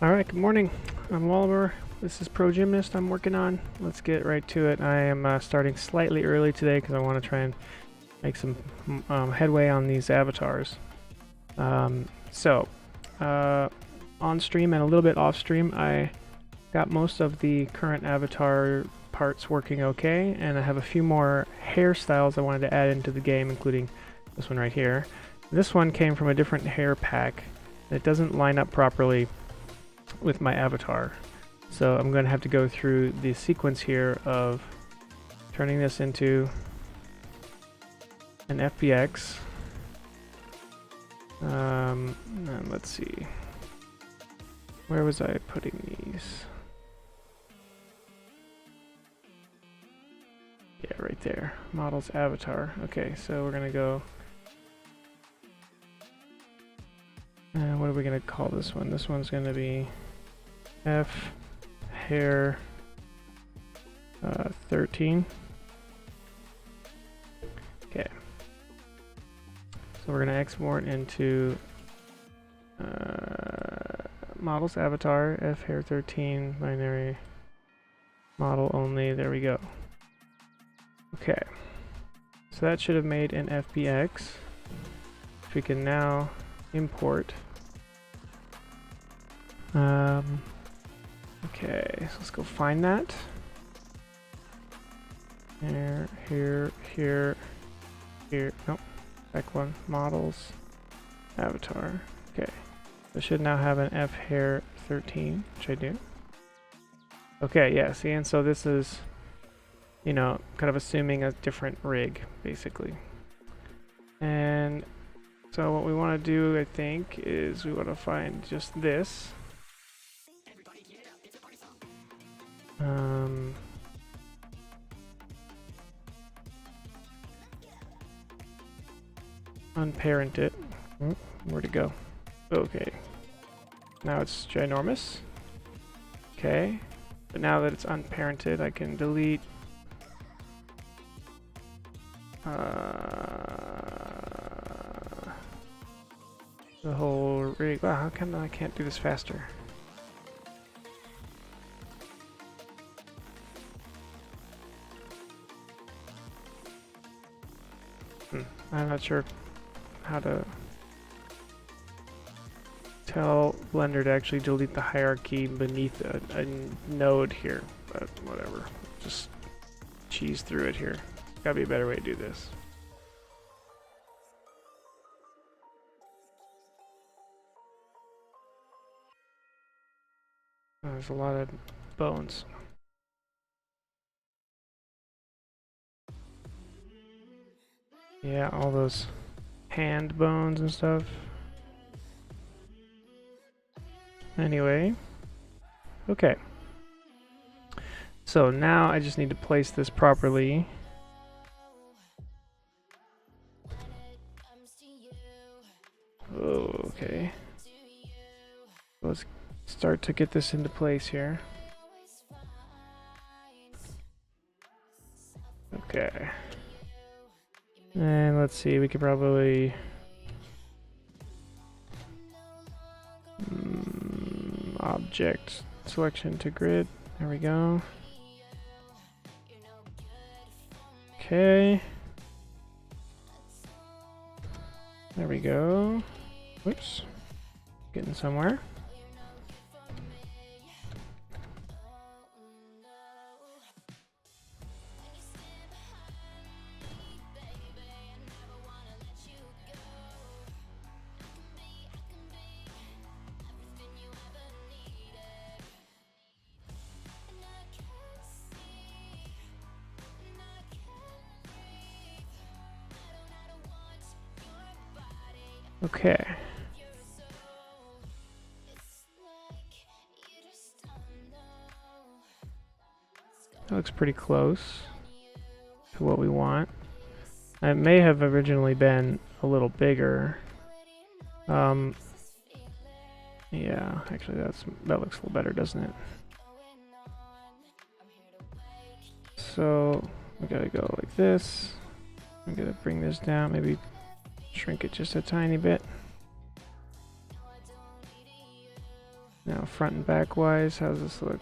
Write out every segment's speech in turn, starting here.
Alright, good morning. I'm Walmer. This is Pro Gymnast I'm working on. Let's get right to it. I am starting slightly early today because I want to try and make some headway on these avatars. On stream and a little bit off stream, I got most of the current avatar parts working okay, and I have a few more hairstyles I wanted to add into the game, including this one right here. This one came from a different hair pack. It doesn't line up properly with my avatar, so I'm going to have to go through the sequence here of turning this into an FBX. And let's see, where was I putting these? Yeah, right there, models avatar. Okay, so we're gonna go, what are we gonna call this one? This one's gonna be F hair 13. Okay, so we're gonna export into models avatar F hair 13 binary model only. There we go. Okay, so that should have made an FBX, which we can now import. Okay, so let's go find that. Here. Nope, back one. Models, avatar. Okay, I should now have an F hair 13, which I do. Okay, yeah, see, and so this is, you know, kind of assuming a different rig, basically. And so what we want to do, I think, is we want to find just this. Unparent it. Where'd it go? Okay. Now it's ginormous. Okay. But now that it's unparented, I can delete the whole rig. Wow, how come I can't do this faster? I'm not sure how to tell Blender to actually delete the hierarchy beneath a node here, but whatever. Just cheese through it here. Gotta be a better way to do this. Oh, there's a lot of bones. Yeah, all those hand bones and stuff. Anyway, okay. So now I just need to place this properly. Oh, okay. Let's start to get this into place here. Okay. And let's see, we could probably object selection to grid. There we go. Okay. There we go. Whoops. Getting somewhere. Okay. That looks pretty close to what we want. It may have originally been a little bigger. Yeah, actually that looks a little better, doesn't it? So we gotta go like this. I'm gonna bring this down, maybe shrink it just a tiny bit. Now front and back wise, how's this look?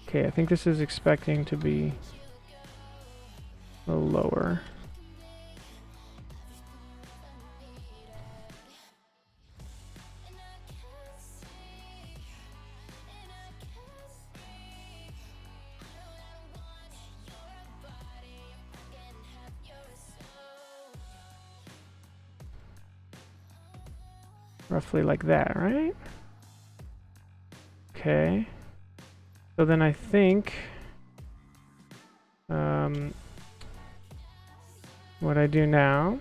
Okay, I think this is expecting to be a little lower. Roughly like that, right? Okay. So then I think what I do now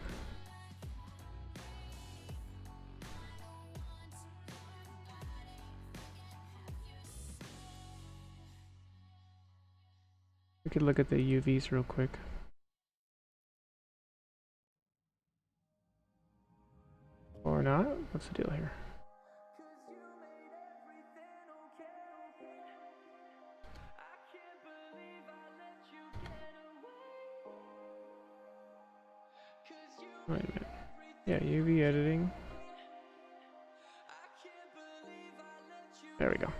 we could look at the UVs real quick. Or not? What's the deal here? Wait a minute. Yeah, UV editing. There we go.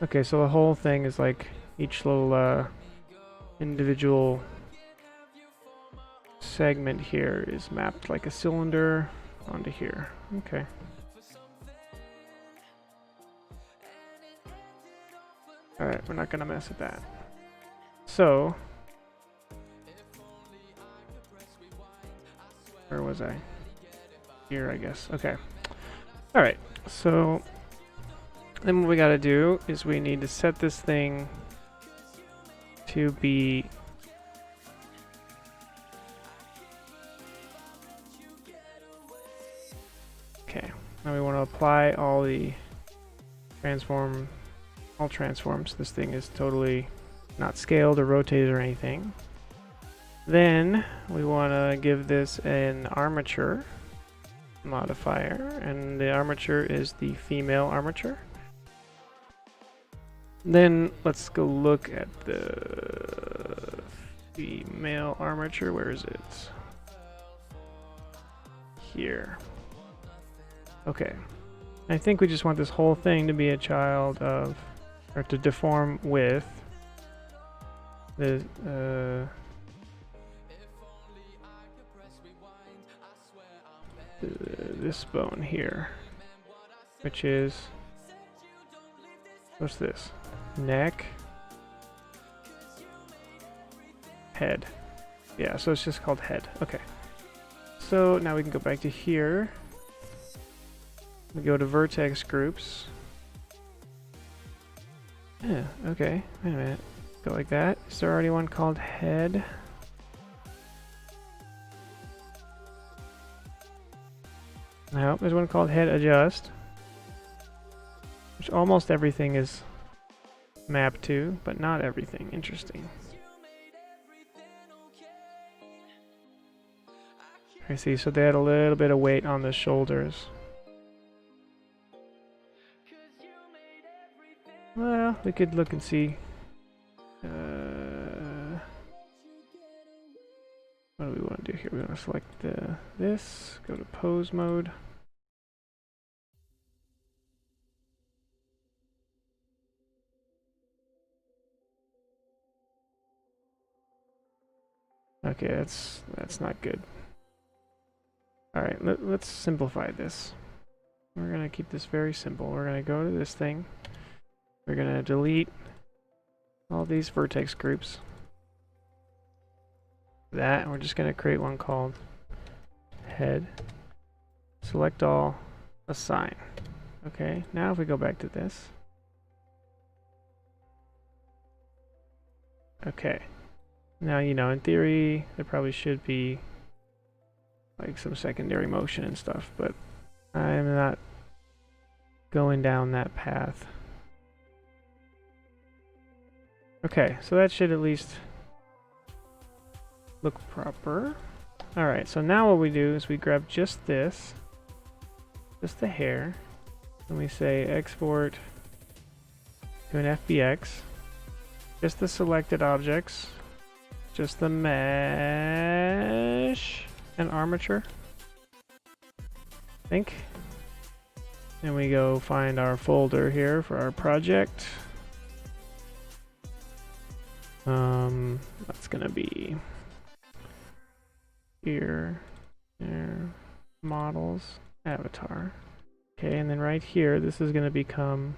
Okay, so the whole thing is like each little individual segment here is mapped like a cylinder onto here. Okay. Alright, we're not gonna mess with that. So, where was I? Here, I guess. Okay. Alright, so then what we gotta do is we need to set this thing to be okay. Now we want to apply all the all transforms. This thing is totally not scaled or rotated or anything. Then we want to give this an armature modifier, and the armature is the female armature. Then let's go look at the female armature. Where is it? Here. Okay. I think we just want this whole thing to be a child of, or to deform with the this bone here, which is, what's this? Neck, head. Yeah, so it's just called head. Okay. So now we can go back to here. We go to vertex groups. Yeah, okay. Wait a minute. Go like that. Is there already one called head? No, there's one called head adjust, which almost everything is mapped to, but not everything. Interesting. I see, so they had a little bit of weight on the shoulders. Well, we could look and see. What do we want to do here? We want to select this, go to pose mode. Okay, that's not good. All right, let's simplify this. We're gonna keep this very simple. We're gonna go to this thing. We're gonna delete all these vertex groups. That, and we're just gonna create one called head. Select all, assign. Okay, now if we go back to this. Okay, now you know in theory there probably should be like some secondary motion and stuff, but I'm not going down that path. Okay, so that should at least look proper. Alright, so now what we do is we grab just this, just the hair, and we say export to an FBX, just the selected objects, just the mesh and armature, I think. And we go find our folder here for our project. That's gonna be here, there, models, avatar. Okay, and then right here, this is gonna become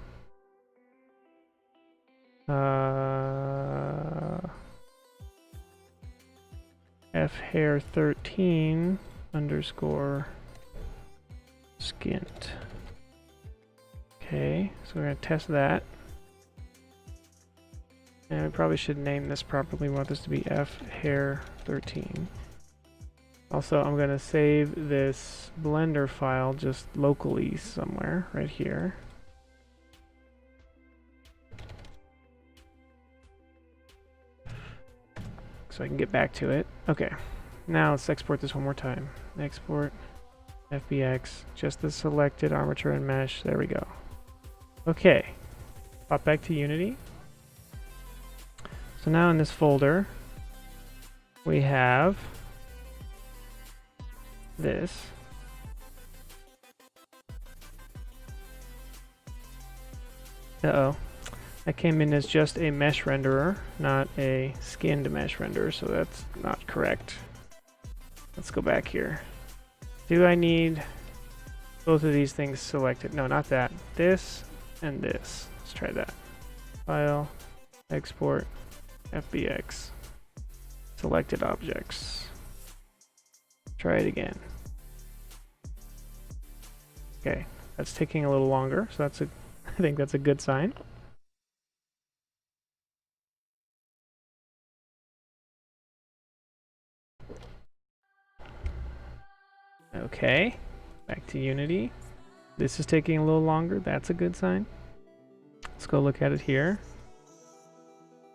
fhair13 underscore skint. Okay, so we're gonna test that. And we probably should name this properly. We want this to be fhair13. Also, I'm gonna save this Blender file just locally somewhere, right here. So I can get back to it. Okay, now let's export this one more time. Export, FBX, just the selected armature and mesh. There we go. Okay, pop back to Unity. So now in this folder, we have this. Uh-oh. That came in as just a mesh renderer, not a skinned mesh renderer, so that's not correct. Let's go back here. Do I need both of these things selected? No, not that. This and this. Let's try that. File, export, FBX, selected objects. Try it again. Okay, that's taking a little longer, so that's I think that's a good sign. Okay, back to Unity. This is taking a little longer, that's a good sign. Let's go look at it here.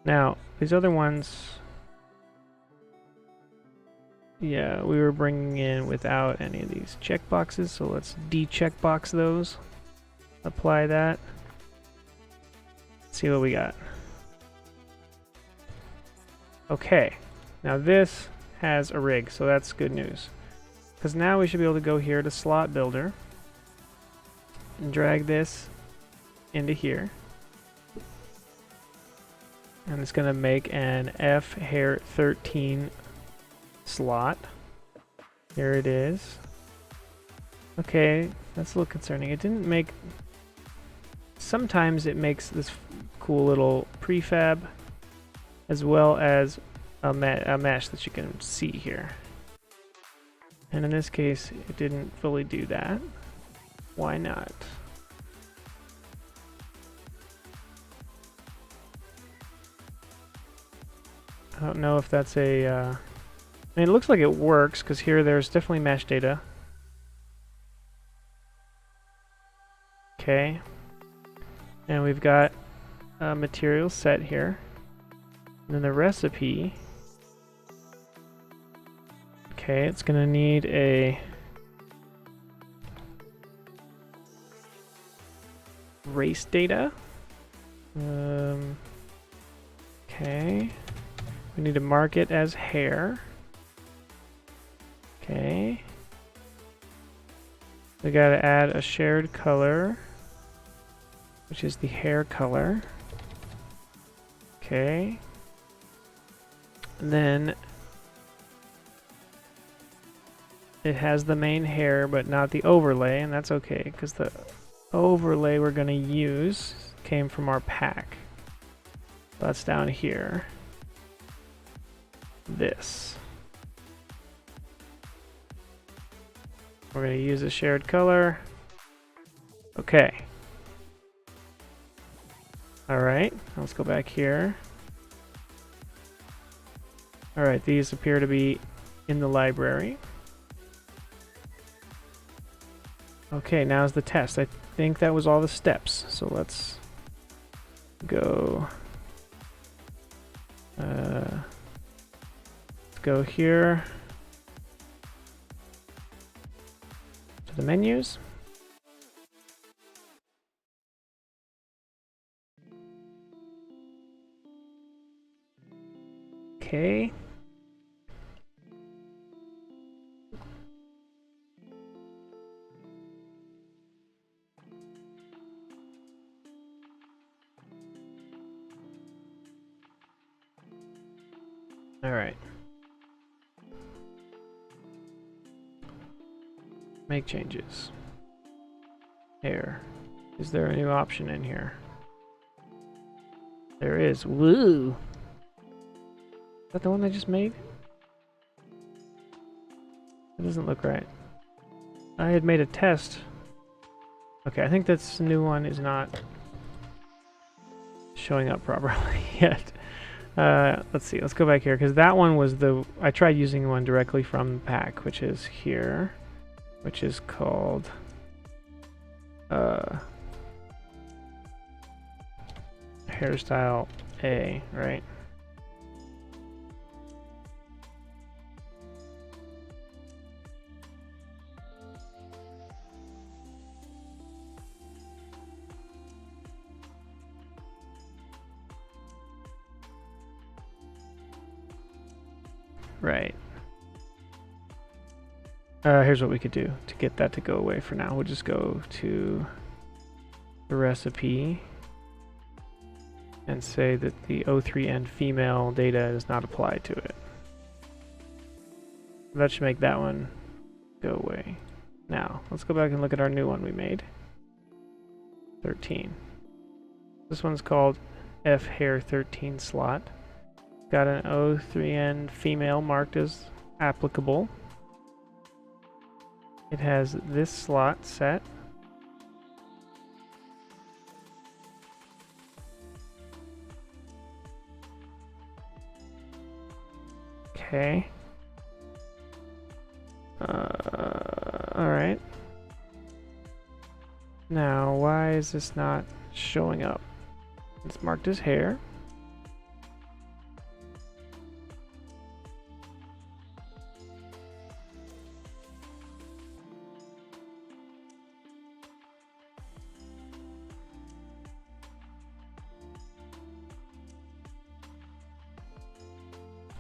Now, these other ones, yeah, we were bringing in without any of these checkboxes, so let's de-checkbox those. Apply that. See what we got. Okay, now this has a rig, so that's good news. Because now we should be able to go here to Slot Builder and drag this into here. And it's going to make an fhair13 slot. Here it is. Okay, that's a little concerning. It didn't make... Sometimes it makes this cool little prefab as well as a mesh that you can see here. And in this case, it didn't fully do that. Why not? I don't know if that's a... I mean, it looks like it works, because here there's definitely mesh data. Okay. And we've got a material set here. And then the recipe... Okay, it's going to need a... race data. Okay. We need to mark it as hair. Okay. We gotta add a shared color, which is the hair color. Okay. And then it has the main hair, but not the overlay, and that's okay, because the overlay we're gonna use came from our pack. That's down here. This. We're going to use a shared color. Okay. Alright, let's go back here. Alright, these appear to be in the library. Okay, now's the test. I think that was all the steps. So let's go... Let's go here. menus. Okay. All right. Make changes. Here. Is there a new option in here? There is. Woo! Is that the one I just made? It doesn't look right. I had made a test. Okay, I think this new one is not showing up properly yet. Let's see, let's go back here, because that one was I tried using one directly from the pack, which is here, which is called, hairstyle A, right? Right. Here's what we could do to get that to go away for now. We'll just go to the recipe and say that the O3N female data does not apply to it. That should make that one go away. Now, let's go back and look at our new one we made. 13. This one's called F hair 13 slot. Got an O3N female marked as applicable. It has this slot set. Okay. Alright. Now, why is this not showing up? It's marked as hair.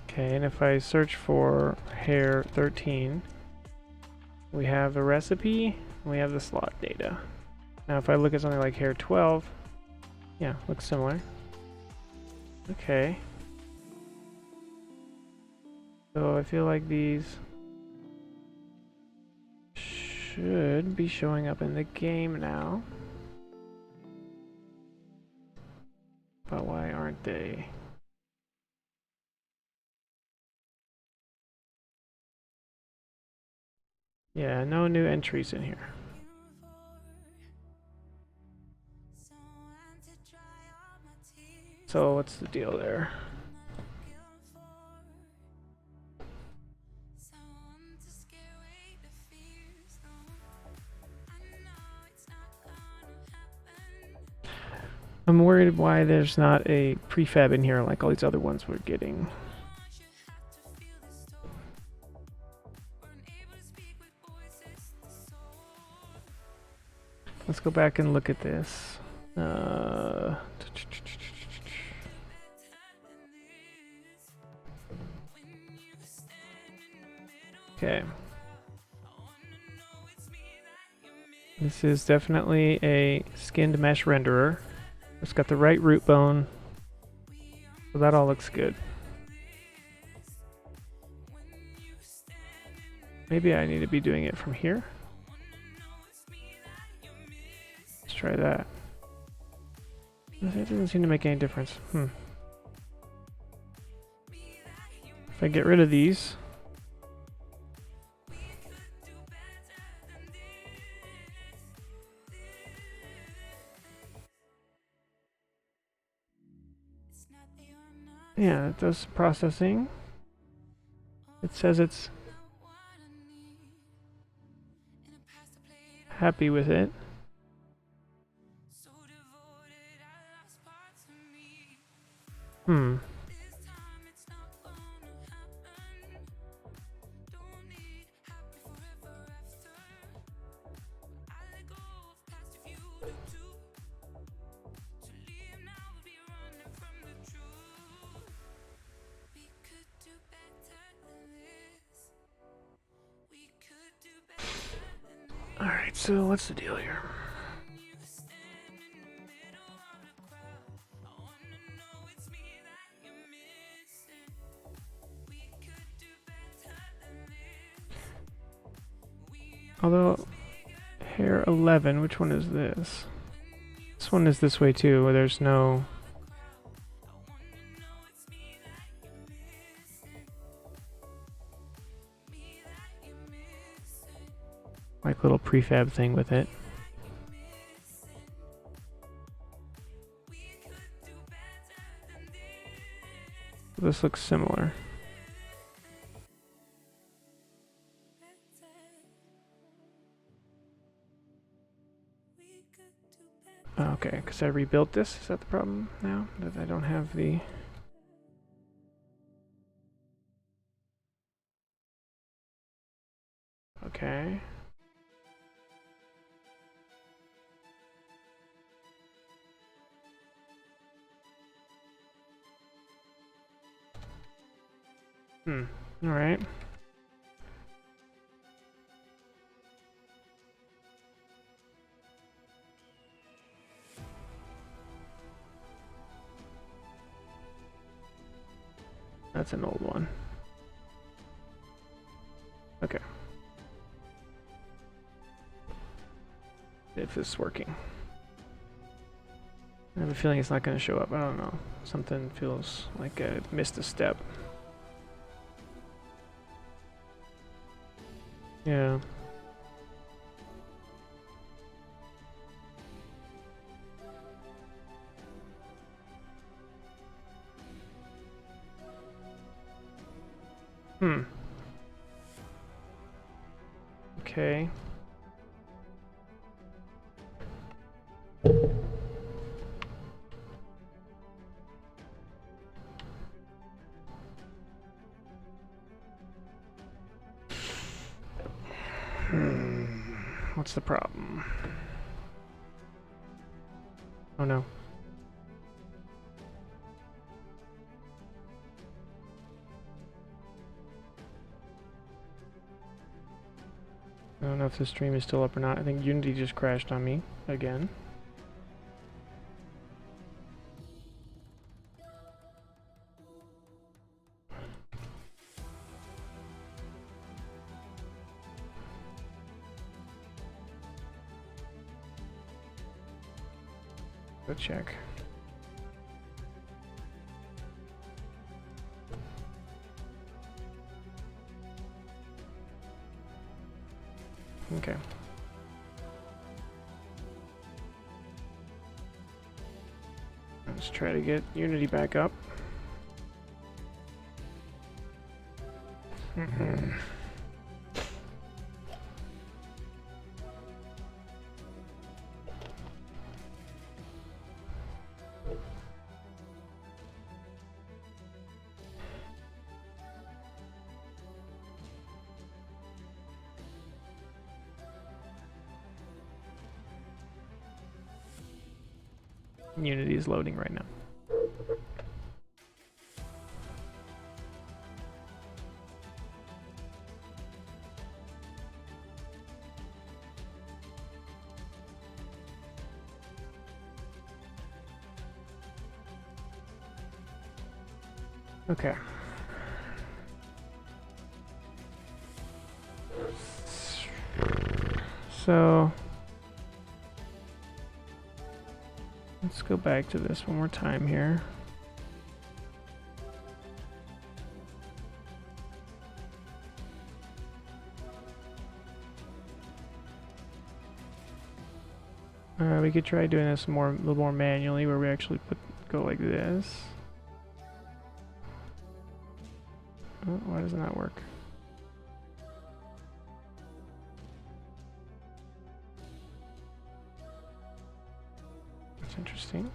Okay, and if I search for hair 13, we have the recipe, and we have the slot data. Now if I look at something like hair 12, yeah, looks similar. Okay. So I feel like these should be showing up in the game now. But why aren't they? Yeah, no new entries in here. So what's the deal there? I'm worried why there's not a prefab in here like all these other ones we're getting. Let's go back and look at this. Okay. This is definitely a skinned mesh renderer. It's got the right root bone, so that all looks good. Maybe I need to be doing it from here. Let's try that. It doesn't seem to make any difference. If I get rid of these, yeah, it does processing. It says it's happy with it. So what's the deal here? Although, hair 11, which one is this? This one is this way too, where there's no... like little prefab thing with it. This looks similar. Okay, because I rebuilt this. Is that the problem now? That I don't have the... Okay. Alright. That's an old one. Okay. If it's working. I have a feeling it's not going to show up. I don't know. Something feels like I missed a step. Yeah. Okay. What's the problem? Oh no. I don't know if the stream is still up or not. I think Unity just crashed on me again. Go check. Okay. Let's try to get Unity back up. Unity is loading right now. Okay. So let's go back to this one more time here. We could try doing this a little more manually, where we actually go like this. Oh, why doesn't that work? That's interesting.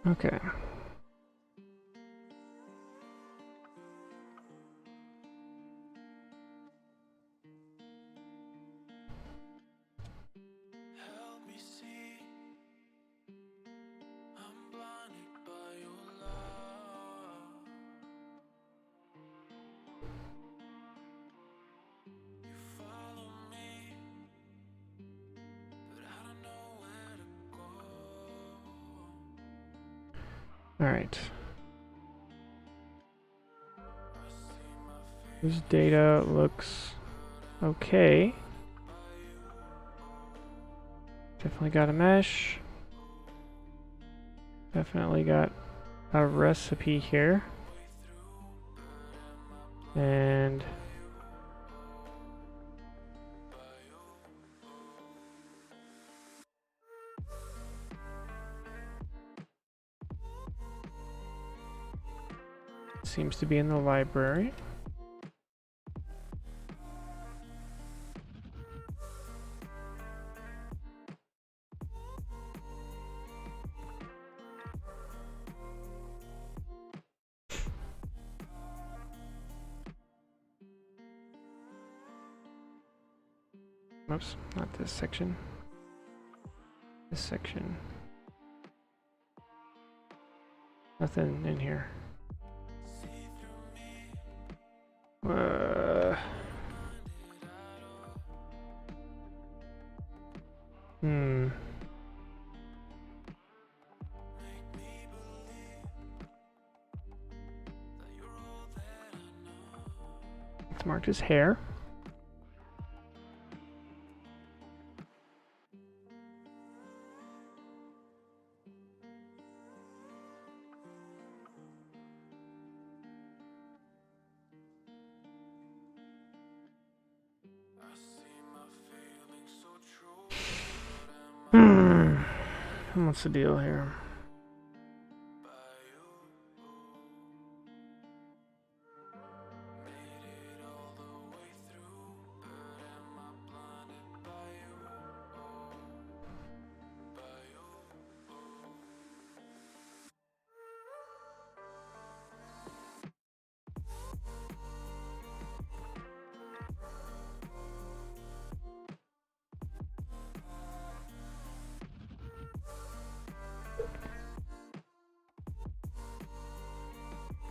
Okay. All right. This data looks okay. Definitely got a mesh. Definitely got a recipe here. And seems to be in the library. Oops, not this section. This section. Nothing in here. It's marked as hair. What's the deal here?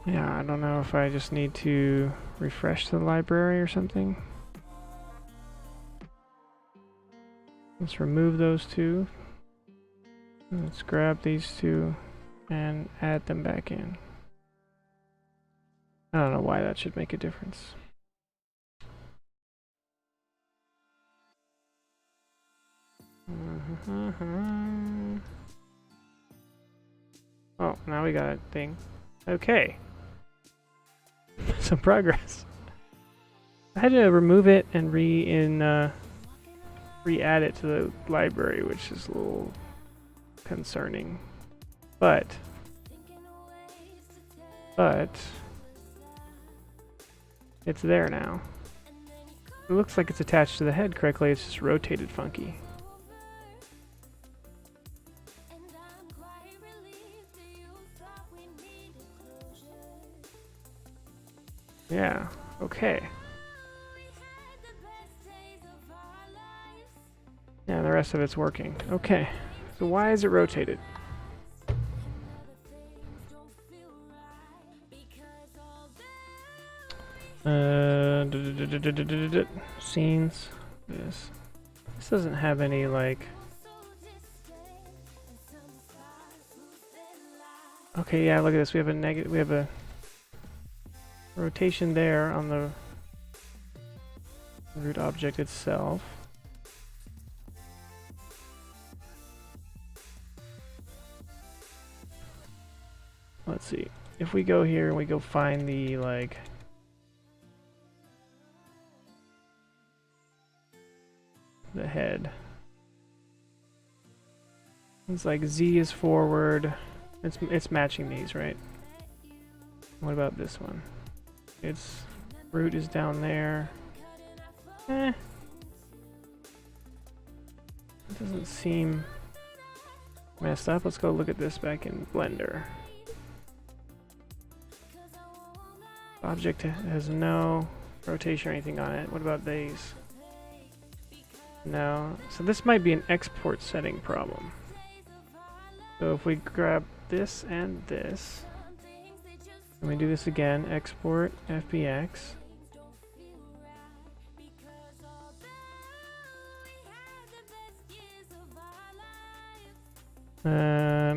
Yeah, I don't know if I just need to refresh the library or something. Let's remove those two. Let's grab these two and add them back in. I don't know why that should make a difference. Oh, now we got a thing. Okay. Some progress. I had to remove it and re-add it to the library, which is a little concerning. But it's there now. It looks like it's attached to the head correctly, it's just rotated funky. Yeah, okay. Yeah, the rest of it's working. Okay, so why is it rotated? Scenes. This doesn't have any like. Okay, yeah, look at this. We have a negative. We have a rotation there on the root object itself. Let's see. If we go here and we go find the like the head. It's like Z is forward. It's matching these, right? What about this one? Its root is down there. It doesn't seem Messed up. Let's go look at this back in Blender. Object has no rotation or anything on it. What about these? No. So this might be an export setting problem. So if we grab this and this, and we do this again, export FBX.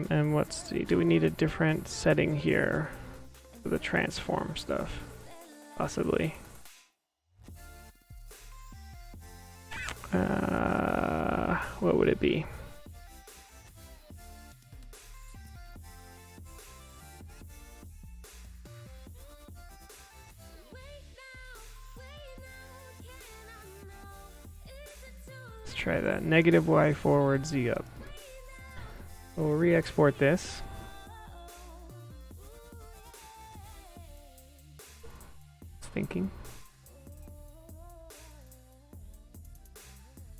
And let's see, do we need a different setting here for the transform stuff? Possibly. What would it be? Let's try that. Negative Y forward, Z up. We'll re-export this. Thinking.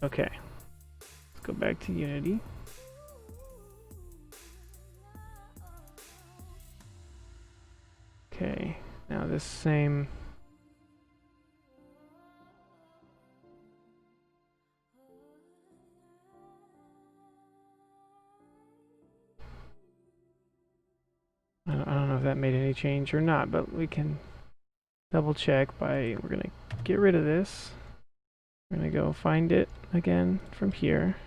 Okay. Let's go back to Unity. Okay. Now this same... I don't know if that made any change or not, but we can double check by, we're gonna get rid of this. We're gonna go find it again from here.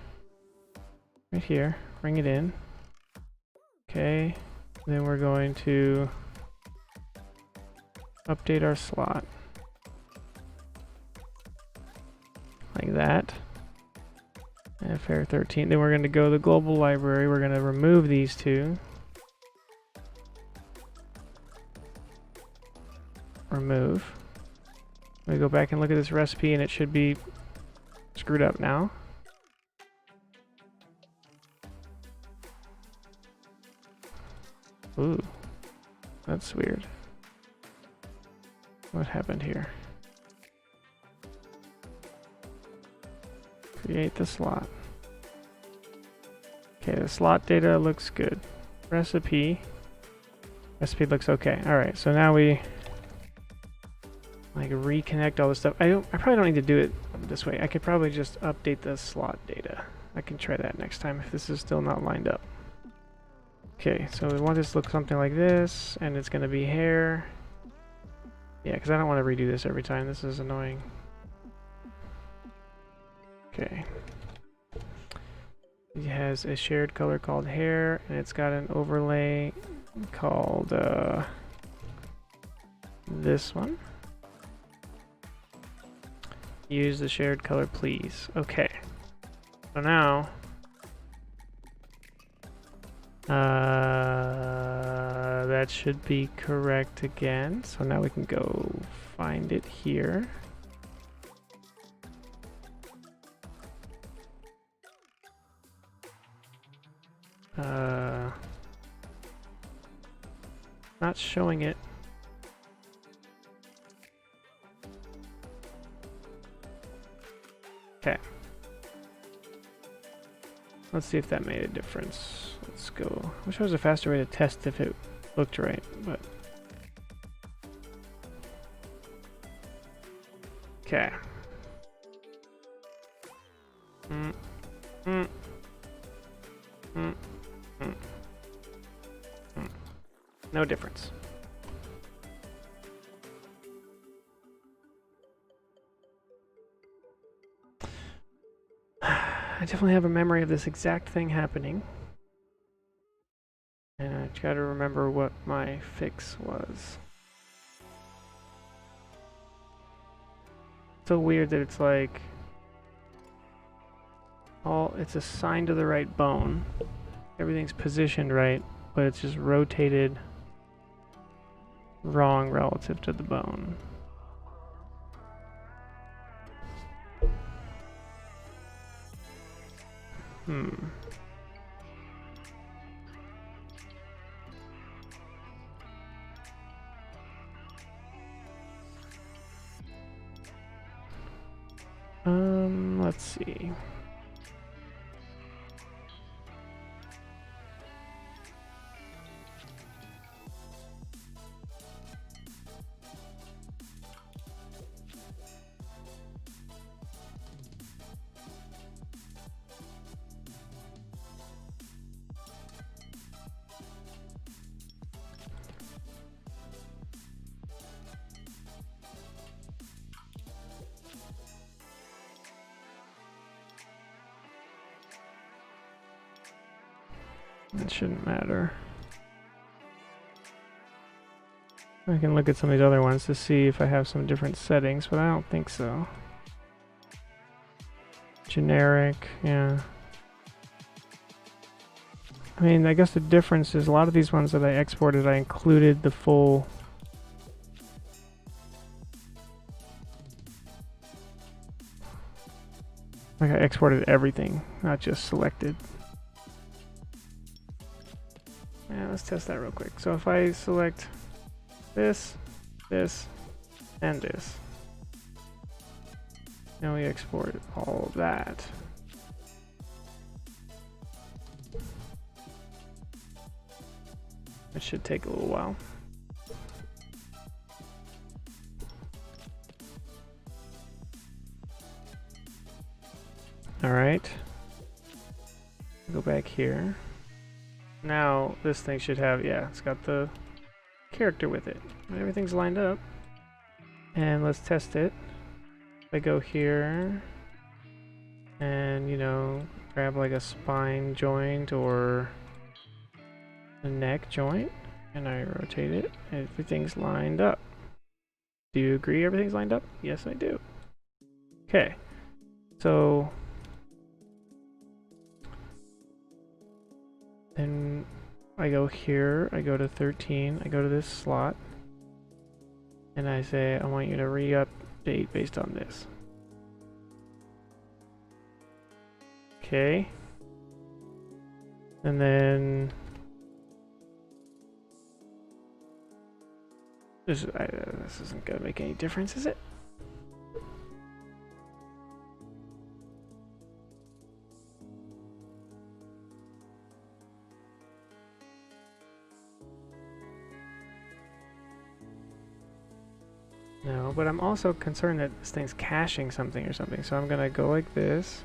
Right here, bring it in. Okay, then we're going to update our slot. Like that. And fair 13. Then we're gonna go to the global library, we're gonna remove these two. Remove. We go back and look at this recipe and it should be screwed up now. Ooh, that's weird. What happened here? Create the slot. Okay, the slot data looks good. Recipe looks okay. Alright, so now we like reconnect all this stuff. I probably don't need to do it this way. I could probably just update the slot data. I can try that next time if this is still not lined up. Okay, so we want this to look something like this, and it's going to be hair. Yeah, because I don't want to redo this every time. This is annoying. Okay. It has a shared color called hair, and it's got an overlay called this one. Use the shared color, please. Okay. So now, that should be correct again. So now we can go find it here. Not showing it. Okay. Let's see if that made a difference. Let's go. I wish there was a faster way to test if it looked right, but... Okay. No difference. I definitely have a memory of this exact thing happening. And I try to remember what my fix was. So weird that it's like it's assigned to the right bone. Everything's positioned right, but it's just rotated wrong relative to the bone. Let's see. It shouldn't matter. I can look at some of these other ones to see if I have some different settings, but I don't think so. Generic, yeah. I mean, I guess the difference is a lot of these ones that I exported, I included the full... Like I exported everything, not just selected. Yeah, let's test that real quick. So if I select this, this, and this, now we export all of that. It should take a little while. All right. Go back here. Now this thing should have, yeah, it's got the character with it. Everything's lined up. And let's test it. I go here and, you know, grab like a spine joint or a neck joint, and I rotate it. Everything's lined up. Do you agree everything's lined up? Yes, I do. Okay, so then I go here, I go to 13, I go to this slot, and I say I want you to re-update based on this. Okay, and then this isn't gonna make any difference, is it? No, but I'm also concerned that this thing's caching something or something, so I'm gonna go like this.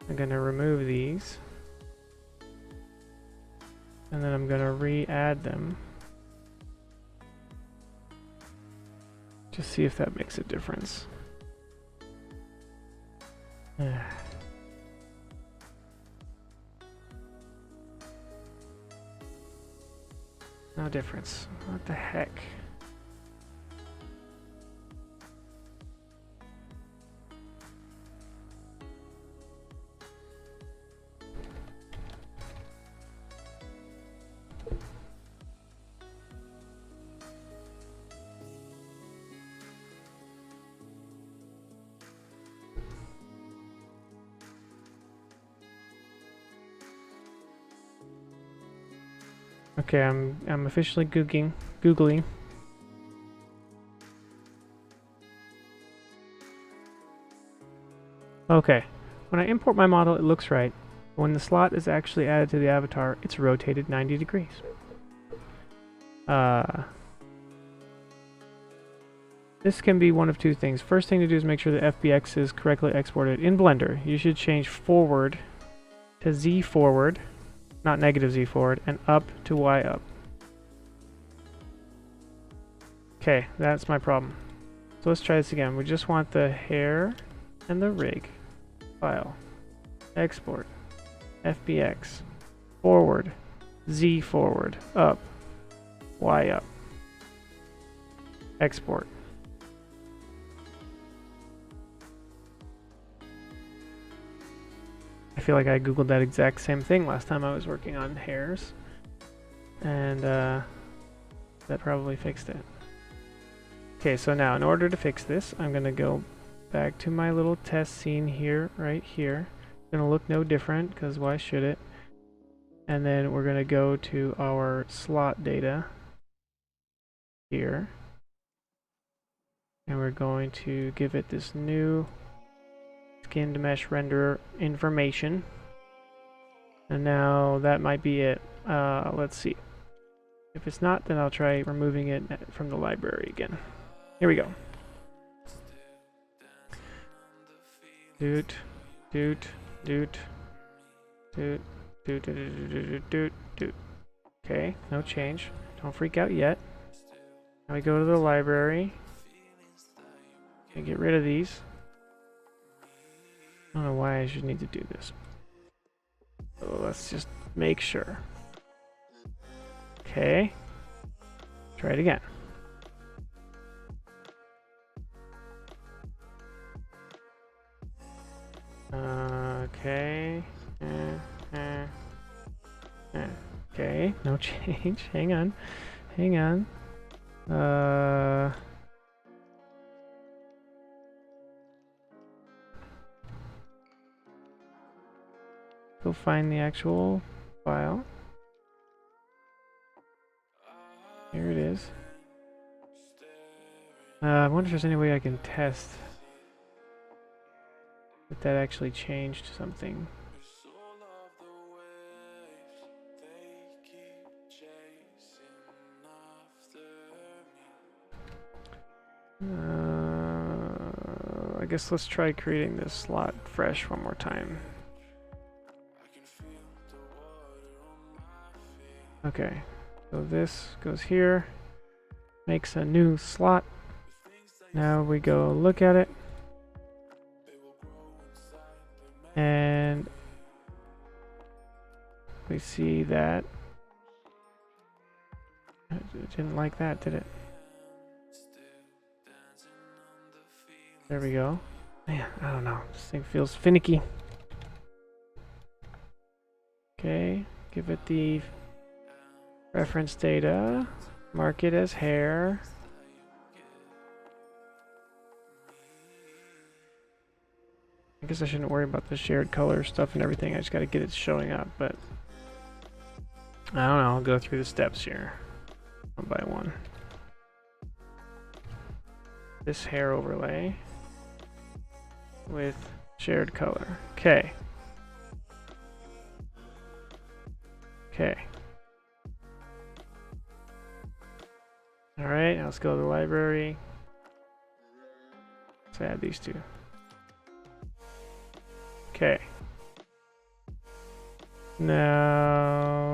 I'm gonna remove these, and then I'm gonna re-add them. Just see if that makes a difference. No difference. What the heck? Okay, I'm officially googling. Okay, when I import my model, it looks right. When the slot is actually added to the avatar, it's rotated 90 degrees. This can be one of two things. First thing to do is make sure the FBX is correctly exported. In Blender, you should change forward to Z forward, not negative Z forward, and up to Y up. Okay, that's my problem. So let's try this again. We just want the hair and the rig. File. Export. FBX. Forward. Z forward. Up. Y up. Export. I feel like I googled that exact same thing last time I was working on hairs, and that probably fixed it. Okay, so now in order to fix this, I'm gonna go back to my little test scene here, right here. It's gonna look no different, because why should it? And then we're gonna go to our slot data here, and we're going to give it this new skinned mesh renderer information, and now that might be it. Let's see. If it's not, then I'll try removing it from the library again. Here we go. Doot, doot, doot, doot, doot, doot, doot, doot, doot. Okay, no change. Don't freak out yet. Now we go to the library and get rid of these. I don't know why I should need to do this. So let's just make sure. Okay. Try it again. Okay. Okay, no change. Hang on. Hang on. Go find the actual file. Here it is. I wonder if there's any way I can test if that actually changed something. I guess let's try creating this slot fresh one more time. Okay, so this goes here, makes a new slot. Now we go look at it, and we see that it didn't like that, did it? There we go. Man, I don't know. This thing feels finicky. Okay, give it the reference data. Mark it as hair. I guess I shouldn't worry about the shared color stuff and everything. I just gotta get it showing up, but I don't know. I'll go through the steps here one by one. This hair overlay with shared color. Okay. Okay. Alright, now let's go to the library. Let's add these two. Okay. Now...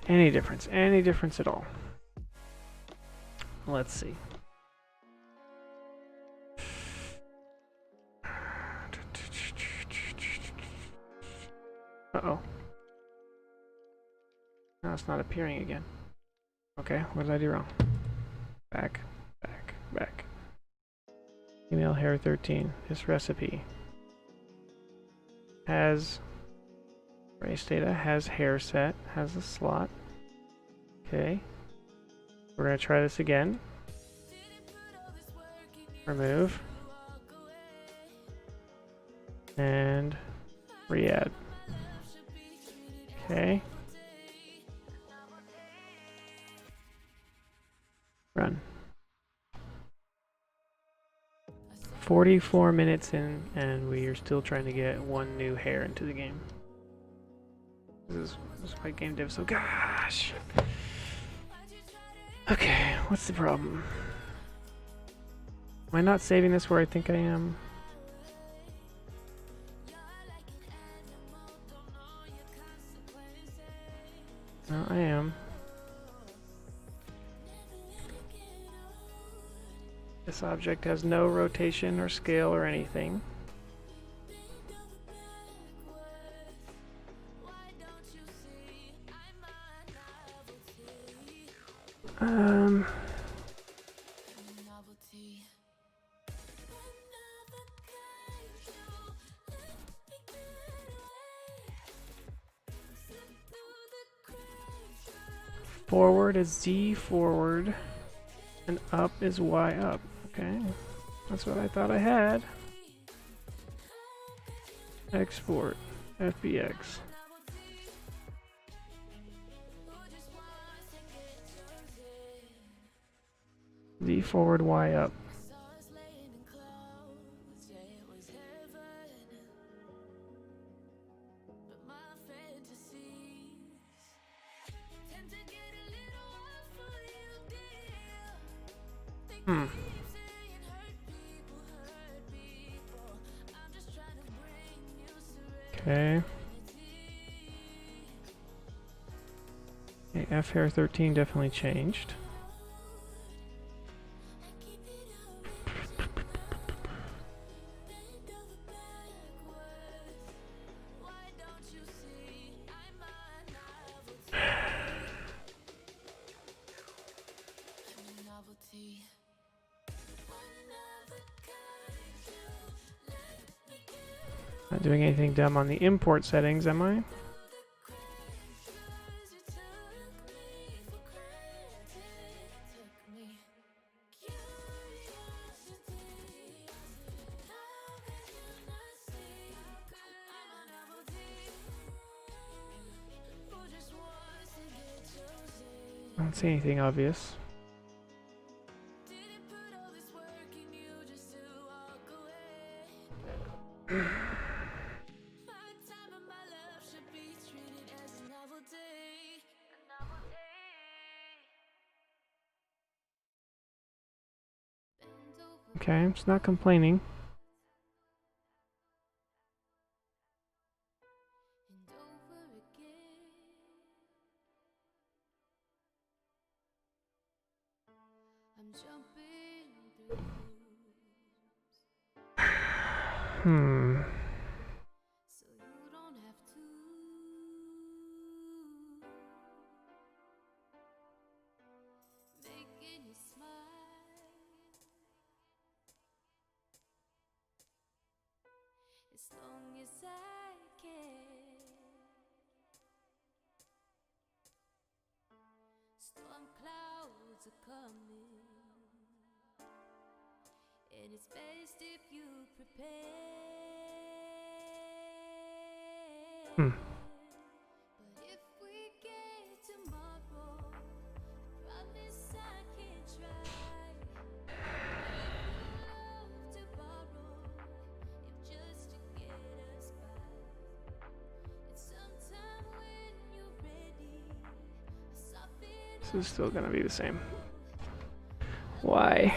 Any difference at all. Let's see. Uh-oh. Now it's not appearing again. Okay, what did I do wrong? Back. Email hair 13. This recipe has race data, has hair set, has a slot. Okay. We're going to try this again. Remove. And re-add. Okay. Run. 44 minutes in, and we are still trying to get one new hair into the game. This is why game dev so gosh. Okay, what's the problem? Am I not saving this where I think I am? No, I am. This object has no rotation or scale or anything. Forward is Z forward, and up is Y up. Okay, that's what I thought I had. Export, FBX. Z forward, Y up. Okay. Okay, F hair 13 definitely changed. doing anything dumb on the import settings, am I? I don't see anything obvious. Okay, I'm just not complaining. As long as I can. Storm clouds are coming, and it's best if you prepare. But if we get tomorrow, I promise I can try. Love to borrow, if just to get us by. And sometime when you're ready, I soften. This is still gonna be the same. Why?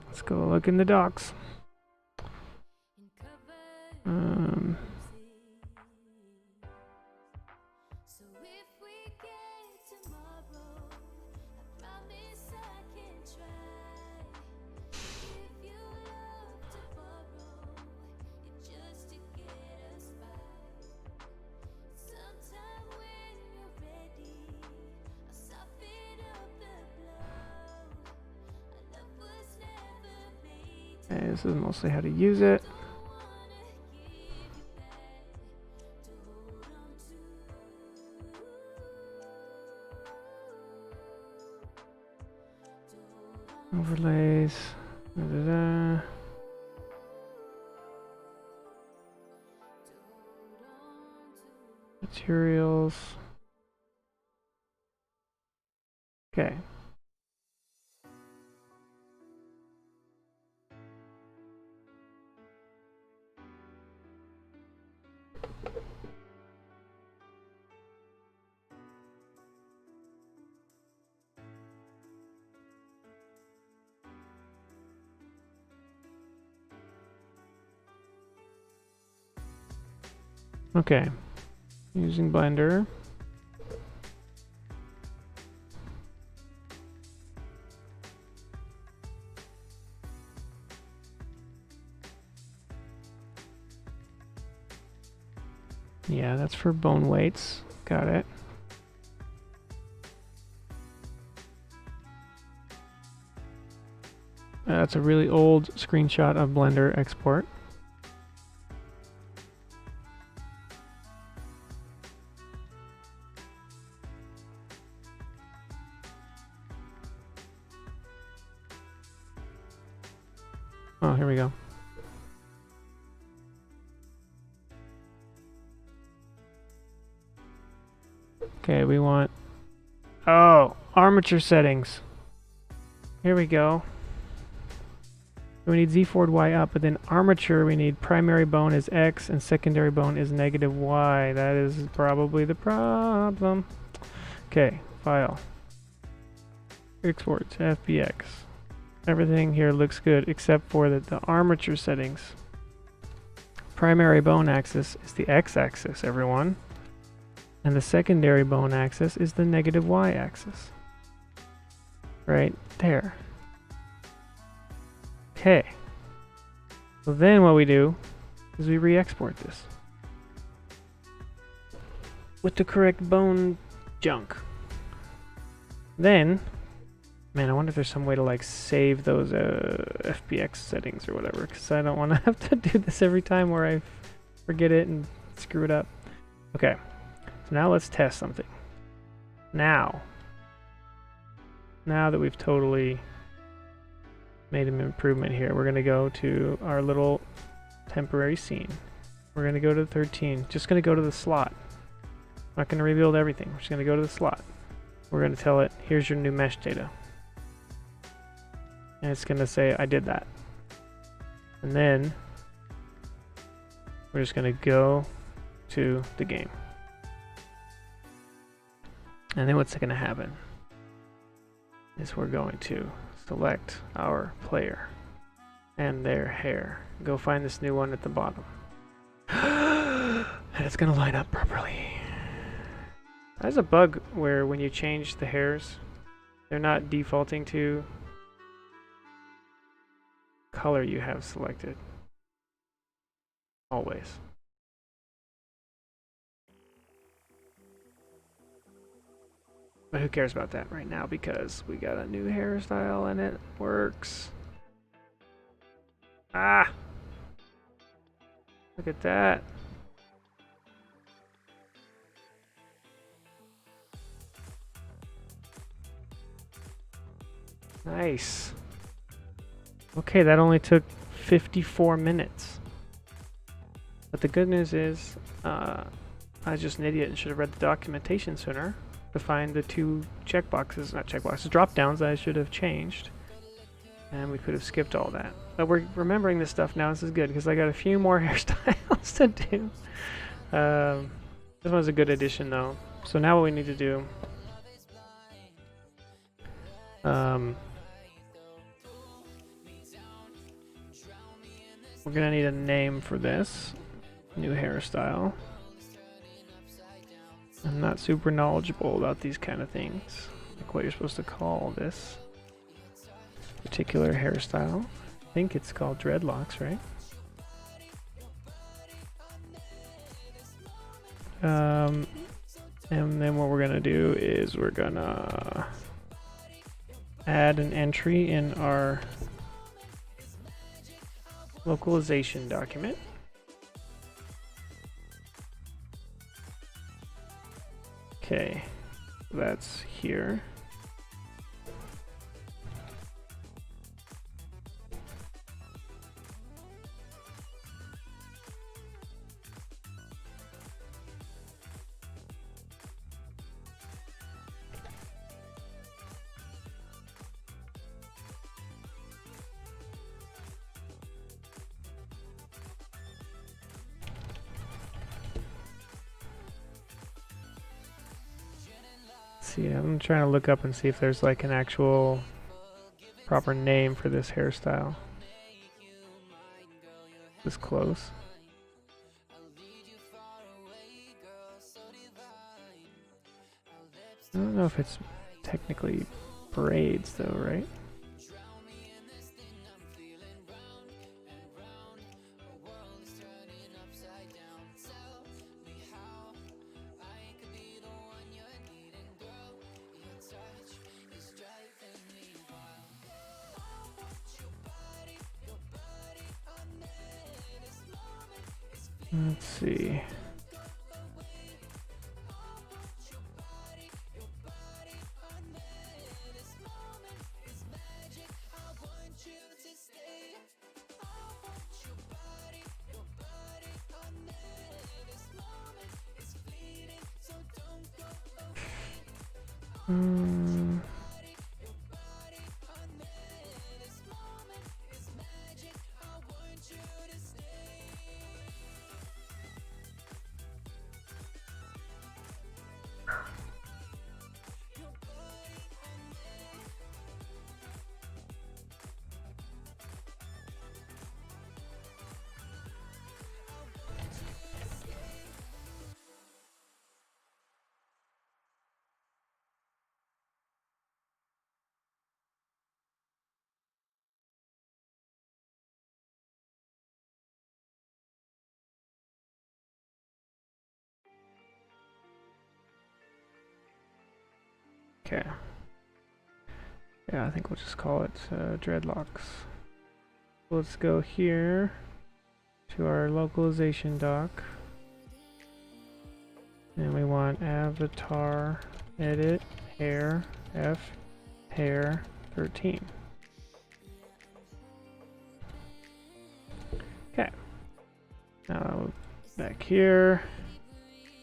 Let's go look in the docs. So if we get tomorrow, I promise I can try. If you love to borrow, it's just to get us by. Sometime when you're ready, I'll soften up the blow. Our love was never made to. Okay, this is mostly how to use it. Overlays. Materials. Okay. Okay, using Blender. Yeah, that's for bone weights. Got it. That's a really old screenshot of Blender export. Oh, here we go. Okay, we want... Oh, armature settings. Here we go. We need Z forward Y up, but then armature we need primary bone is X and secondary bone is negative Y. That is probably the problem. Okay, file. exports FBX. Everything here looks good except for the armature settings. Primary bone axis is the x-axis, everyone. And the secondary bone axis is the negative y-axis. Right there. Okay. So then what we do is we re-export this with the correct bone junk. Then, man, I wonder if there's some way to like save those FBX settings or whatever, because I don't want to have to do this every time where I forget it and screw it up. Okay, so now let's test something. Now that we've totally made an improvement here, we're going to go to our little temporary scene. We're going to go to 13. Just going to go to the slot. Not going to rebuild everything. We're just going to go to the slot. We're going to tell it, here's your new mesh data. And it's going to say, I did that. And then we're just going to go to the game. And then what's going to happen is we're going to select our player and their hair. Go find this new one at the bottom. And it's going to line up properly. There's a bug where when you change the hairs, they're not defaulting to color you have selected. Always. But who cares about that right now, because we got a new hairstyle and it works. Ah! Look at that. Nice. Okay, that only took 54 minutes. But the good news is, I was just an idiot and should have read the documentation sooner to find the two checkboxes, not checkboxes, drop downs that I should have changed. And we could have skipped all that. But we're remembering this stuff now. This is good because I got a few more hairstyles to do. This one's a good addition though. So now what we need to do, we're gonna need a name for this new hairstyle. I'm not super knowledgeable about these kind of things, like what you're supposed to call this particular hairstyle. I think it's called dreadlocks, right? And then what we're gonna do is we're gonna add an entry in our localization document. Okay, that's here. See, I'm trying to look up and see if there's like an actual proper name for this hairstyle. This close. I don't know if it's technically braids though, right? Let's see. Okay. Yeah, I think we'll just call it dreadlocks. Let's go here to our localization dock. And we want avatar, edit, hair, F, hair, 13. Okay. Now back here,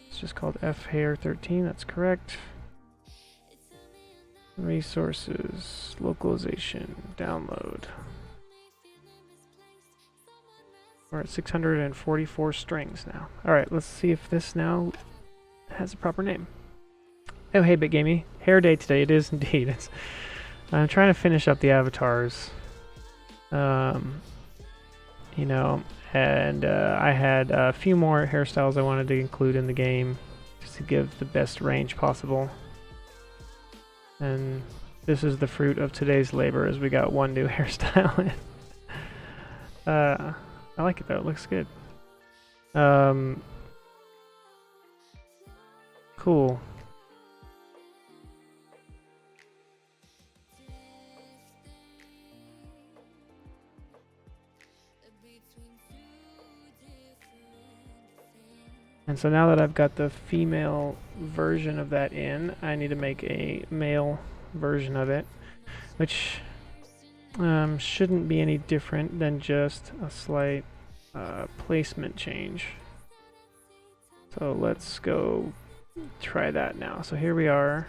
it's just called F hair 13, that's correct. Resources, localization, download. We're at 644 strings now. Alright, let's see if this now has a proper name. Oh, hey, Big Gamey. Hair day today. It is indeed. I'm trying to finish up the avatars. You know, and I had a few more hairstyles I wanted to include in the game just to give the best range possible. And this is the fruit of today's labor, as we got one new hairstyle in. I like it though, it looks good. Cool. And so now that I've got the female version of that in, I need to make a male version of it, which shouldn't be any different than just a slight placement change. So let's go try that now. So here we are.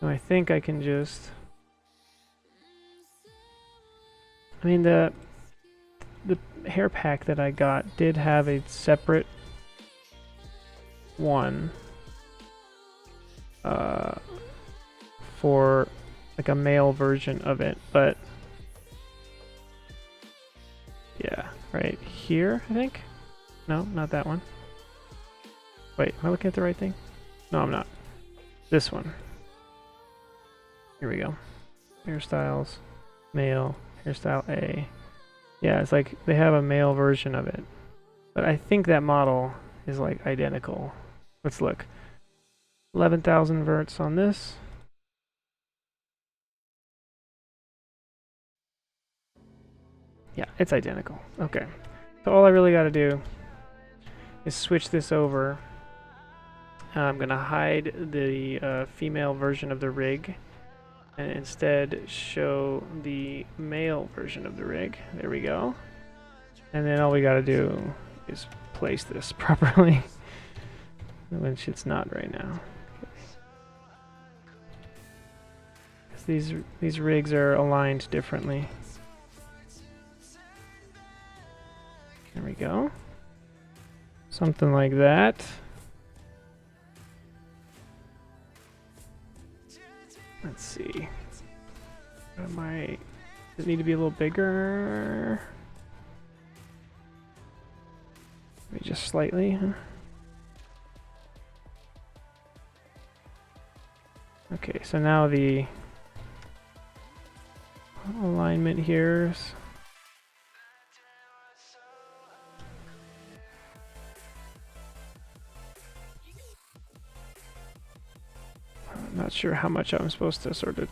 And I think I can just... I mean, the hair pack that I got did have a separate one for like a male version of it, but yeah, right here, I think. No, not that one. Wait, am I looking at the right thing? No, I'm not. This one. Here we go. Hairstyles, male, hairstyle A. Yeah, it's like they have a male version of it, but I think that model is like identical. Let's look. 11,000 verts on this. Yeah, it's identical. Okay. So all I really got to do is switch this over. I'm going to hide the female version of the rig and instead show the male version of the rig. There we go. And then all we got to do is place this properly, which it's not right now. These rigs are aligned differently. There we go. Something like that. Let's see. Does it need to be a little bigger? Maybe just slightly, huh? Okay, so now the alignment here is I'm not sure how much I'm supposed to sort of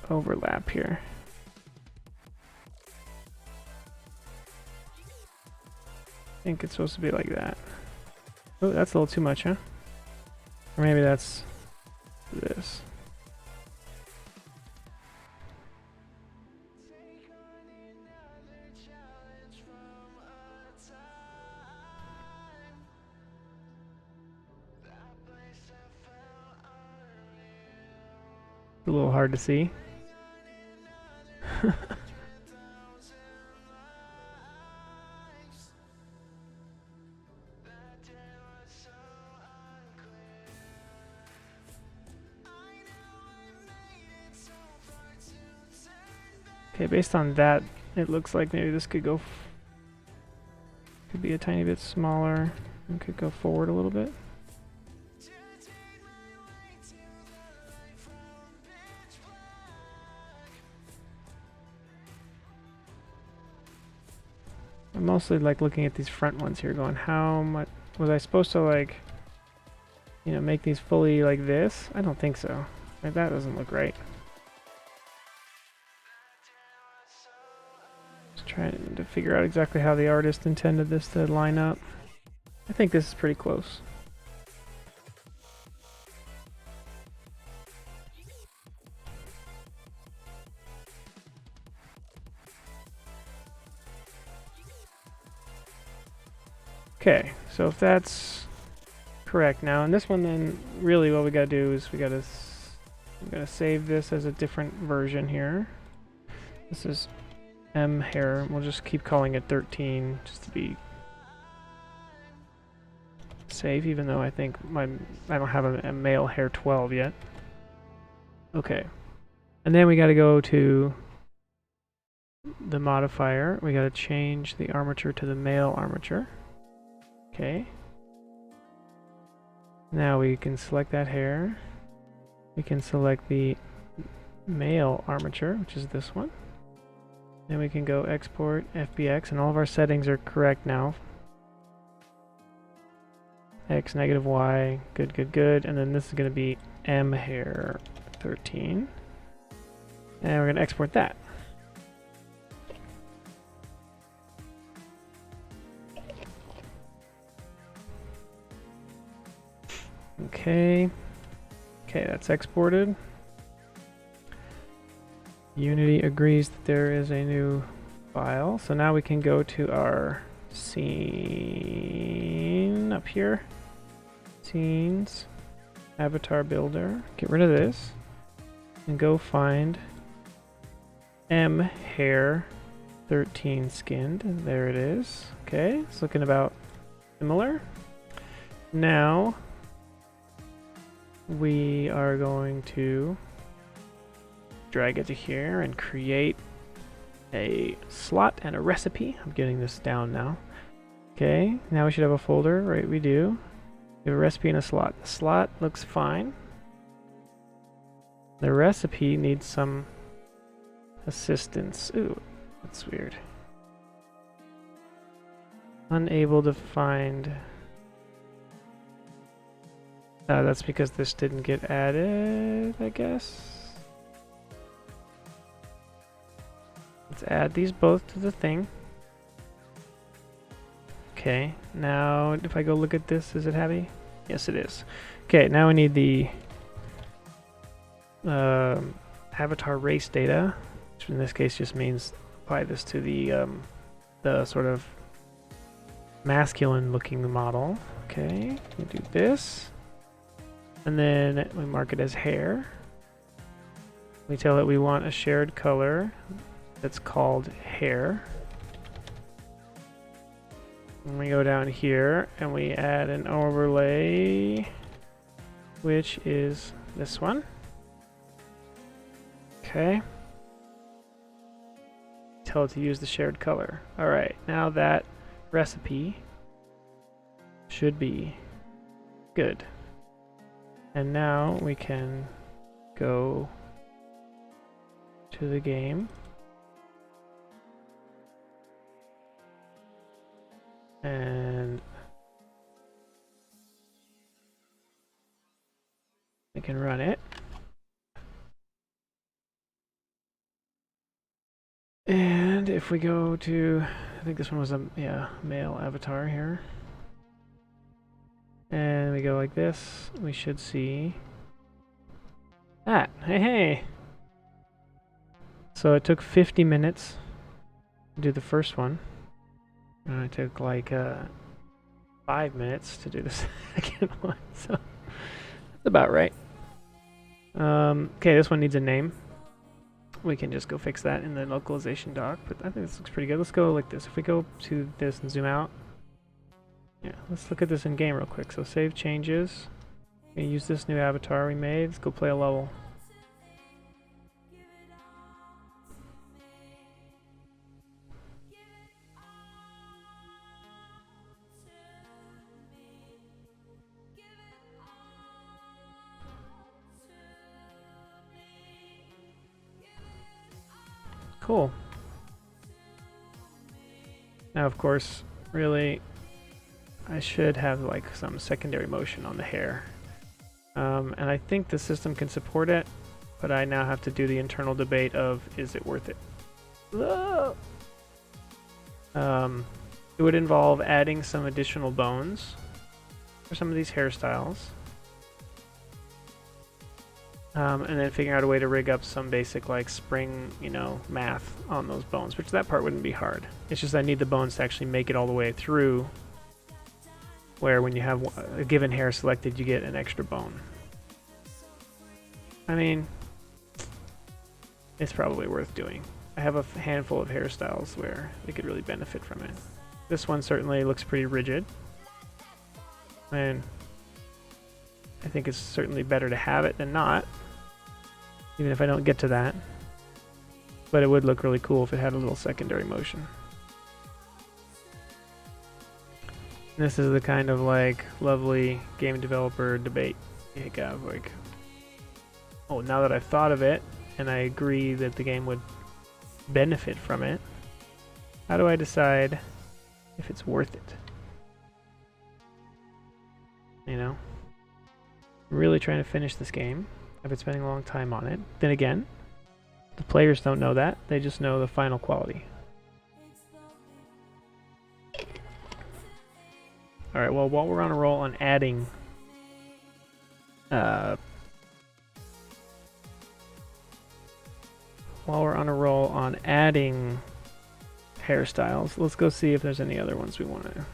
overlap here. I think it's supposed to be like that. Oh, that's a little too much, huh? Or maybe that's this. A little hard to see. Okay, based on that, it looks like maybe this could go could be a tiny bit smaller and could go forward a little bit. I'm mostly like looking at these front ones here going, how much was I supposed to like you know, make these fully like this? I don't think so. Like, that doesn't look right. Just trying to figure out exactly how the artist intended this to line up. I think this is pretty close. Okay, so if that's correct now, and this one, then really what we gotta do is we gotta save this as a different version here. This is M hair. We'll just keep calling it 13 just to be safe, even though I think I don't have a male hair 12 yet. Okay, and then we gotta go to the modifier. We gotta change the armature to the male armature. Okay. Now we can select that hair. We can select the male armature, which is this one. Then we can go export FBX, and all of our settings are correct now. X, negative Y, good, good, good. And then this is going to be M hair 13. And we're going to export that. Okay. Okay, that's exported. Unity agrees that there is a new file. So now we can go to our scene up here. Scenes, avatar builder. Get rid of this and go find M hair 13 skinned. There it is. Okay, it's looking about similar. Now we are going to drag it to here and create a slot and a recipe. I'm getting this down now. Okay, now we should have a folder, right? We do. We have a recipe and a slot. The slot looks fine. The recipe needs some assistance. Ooh, that's weird. Unable to find. That's because this didn't get added, I guess. Let's add these both to the thing. Okay, now if I go look at this, is it heavy? Yes, it is. Okay, now we need the avatar race data, which in this case just means apply this to the sort of masculine looking model. Okay, we do this. And then we mark it as hair. We tell it we want a shared color that's called hair. And we go down here and we add an overlay, which is this one. Okay. Tell it to use the shared color. Alright, now that recipe should be good. And now we can go to the game and we can run it. And if we go to, I think this one was a male avatar here. And we go like this, we should see that. Hey, hey! So it took 50 minutes to do the first one. And it took like 5 minutes to do the second one. So that's about right. Okay, this one needs a name. We can just go fix that in the localization doc, but I think this looks pretty good. Let's go like this. If we go to this and zoom out, yeah, let's look at this in game real quick. So save changes. We use this new avatar we made. Let's go play a level. Cool. Now, of course, really, I should have like some secondary motion on the hair. And I think the system can support it, but I now have to do the internal debate of, is it worth it? It would involve adding some additional bones for some of these hairstyles. And then figuring out a way to rig up some basic like spring, math on those bones, which that part wouldn't be hard. It's just I need the bones to actually make it all the way through, where when you have a given hair selected, you get an extra bone. I mean, it's probably worth doing. I have a handful of hairstyles where they could really benefit from it. This one certainly looks pretty rigid, and I think it's certainly better to have it than not, even if I don't get to that. But it would look really cool if it had a little secondary motion. This is the kind of like lovely game developer debate you have, like, oh, now that I've thought of it and I agree that the game would benefit from it, how do I decide if it's worth it? I'm really trying to finish this game. I've been spending a long time on it. Then again, the players don't know that. They just know the final quality. Alright, well, while we're on a roll on adding hairstyles, let's go see if there's any other ones we want to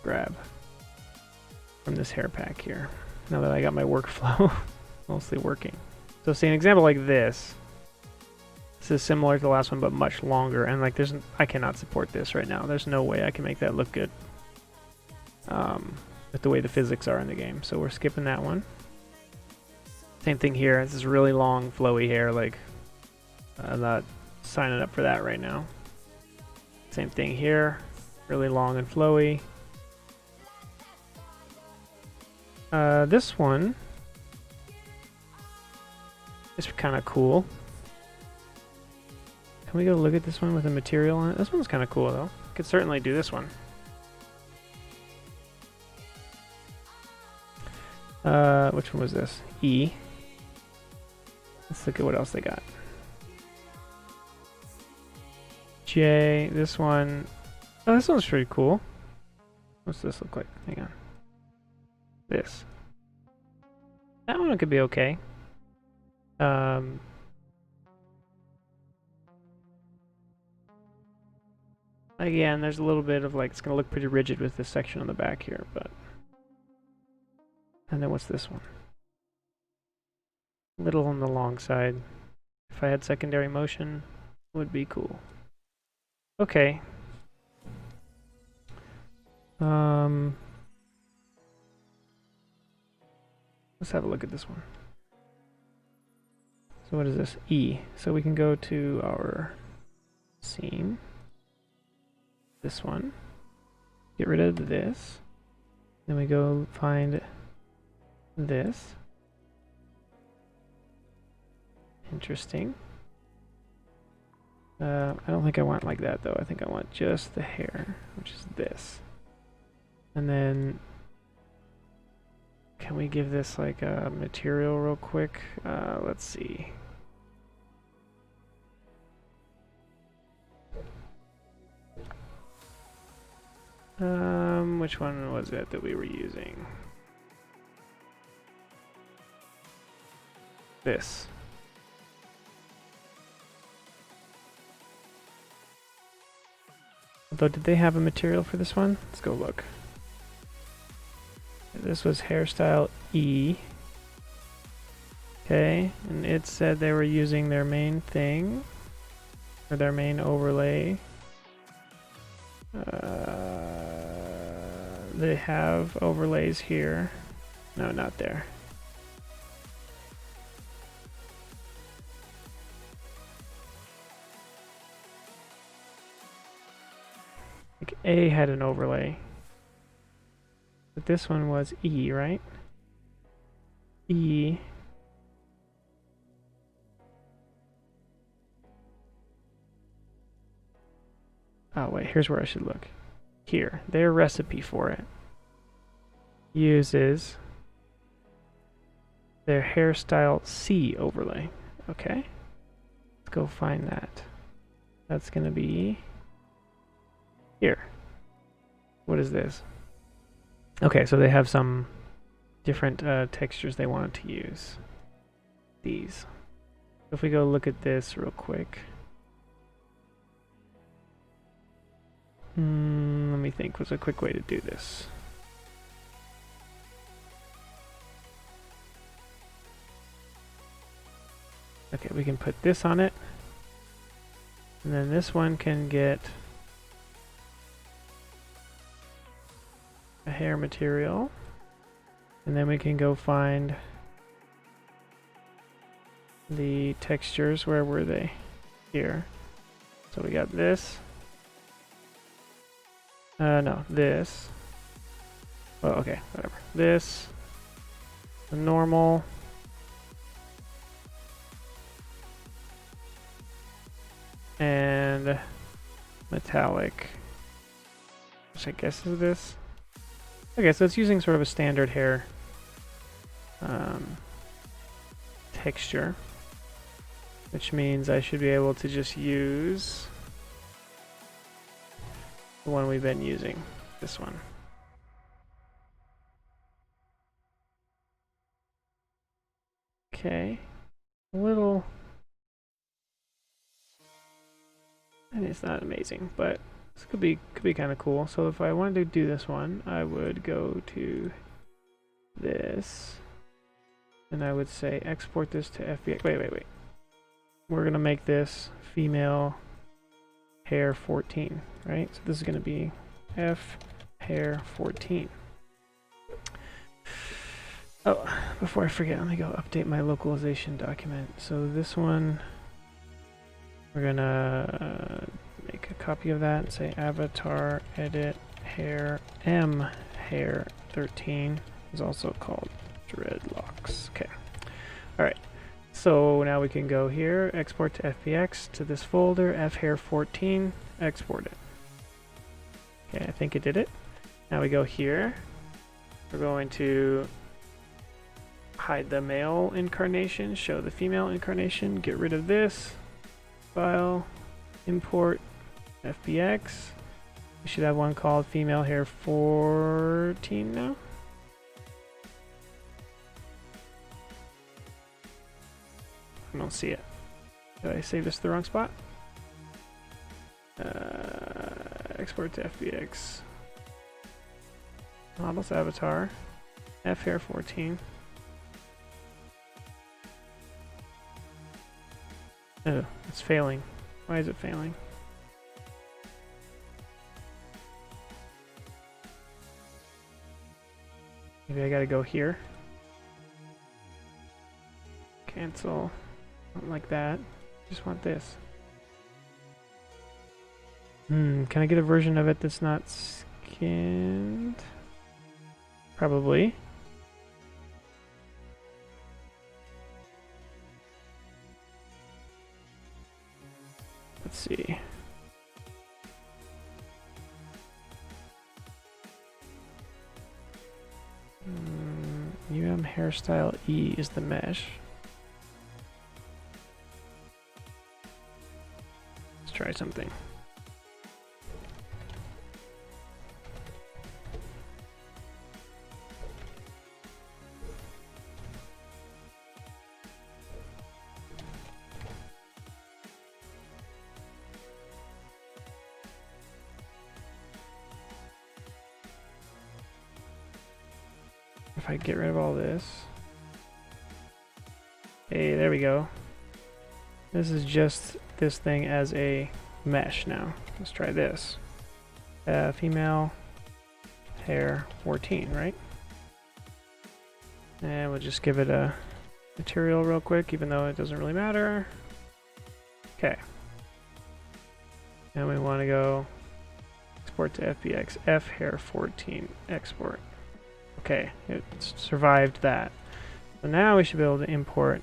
grab from this hair pack here. Now that I got my workflow mostly working. So see an example like this. This is similar to the last one, but much longer. And like, I cannot support this right now. There's no way I can make that look good with the way the physics are in the game. So we're skipping that one. Same thing here. This is really long, flowy hair. Like, I'm not signing up for that right now. Same thing here. Really long and flowy. This one is kind of cool. Can we go look at this one with a material on it? This one's kind of cool though. Could certainly do this one. Which one was this? E. Let's look at what else they got. J. This one. Oh, this one's pretty cool. What's this look like? Hang on. This. That one could be okay. Again, there's a little bit of like, it's gonna look pretty rigid with this section on the back here, but. And then what's this one? Little on the long side. If I had secondary motion, would be cool. Okay. Let's have a look at this one. So what is this? E. So we can go to our scene. This one. Get rid of this. Then we go find this. Interesting. I don't think I want like that though. I think I want just the hair, which is this. And then can we give this like a material real quick? Let's see. Which one was it that we were using? This. Although, did they have a material for this one? Let's go look. This was hairstyle E. Okay, and it said they were using their main thing, or their main overlay. They have overlays here. No, not there. Like A had an overlay. But this one was E, right? E. Oh wait, here's where I should look. Here, their recipe for it uses their hairstyle C overlay. Okay, let's go find that. That's gonna be here. What is this? Okay, so they have some different textures they wanted to use. These. If we go look at this real quick. Let me think, what's a quick way to do this? Okay, we can put this on it. And then this one can get a hair material. And then we can go find the textures. Where were they? Here. So we got this. No, this. Oh, okay, whatever. This. The normal. And metallic. Which I guess is this. Okay, so it's using sort of a standard hair texture, which means I should be able to just use the one we've been using, this one. Okay, a little, and it's not amazing, but this could be kind of cool. So if I wanted to do this one, I would go to this, and I would say export this to FBX. Wait. We're gonna make this female hair 14, right? So this is gonna be F hair 14. Oh, before I forget, let me go update my localization document. So this one, we're gonna make a copy of that and say avatar edit hair M hair 13 is also called dreadlocks. Okay. All right. So now we can go here, export to FBX to this folder, F hair 14, export it. Okay, I think it did it. Now we go here. We're going to hide the male incarnation, show the female incarnation, get rid of this. File, import, FBX. We should have one called female hair 14 now. I don't see it. Did I save this to the wrong spot? Export to FBX. Models avatar. F hair 14. Oh, it's failing. Why is it failing? Maybe I gotta go here. Cancel. Not like that. Just want this. Can I get a version of it that's not skinned? Probably. Let's see. Hairstyle E is the mesh. Let's try something. If I get rid of all this. Hey, there we go. This is just this thing as a mesh now. Let's try this. Female hair 14, right? And we'll just give it a material real quick, even though it doesn't really matter. Okay. And we want to go export to FBX, F hair 14, export. Okay, it survived that. So now we should be able to import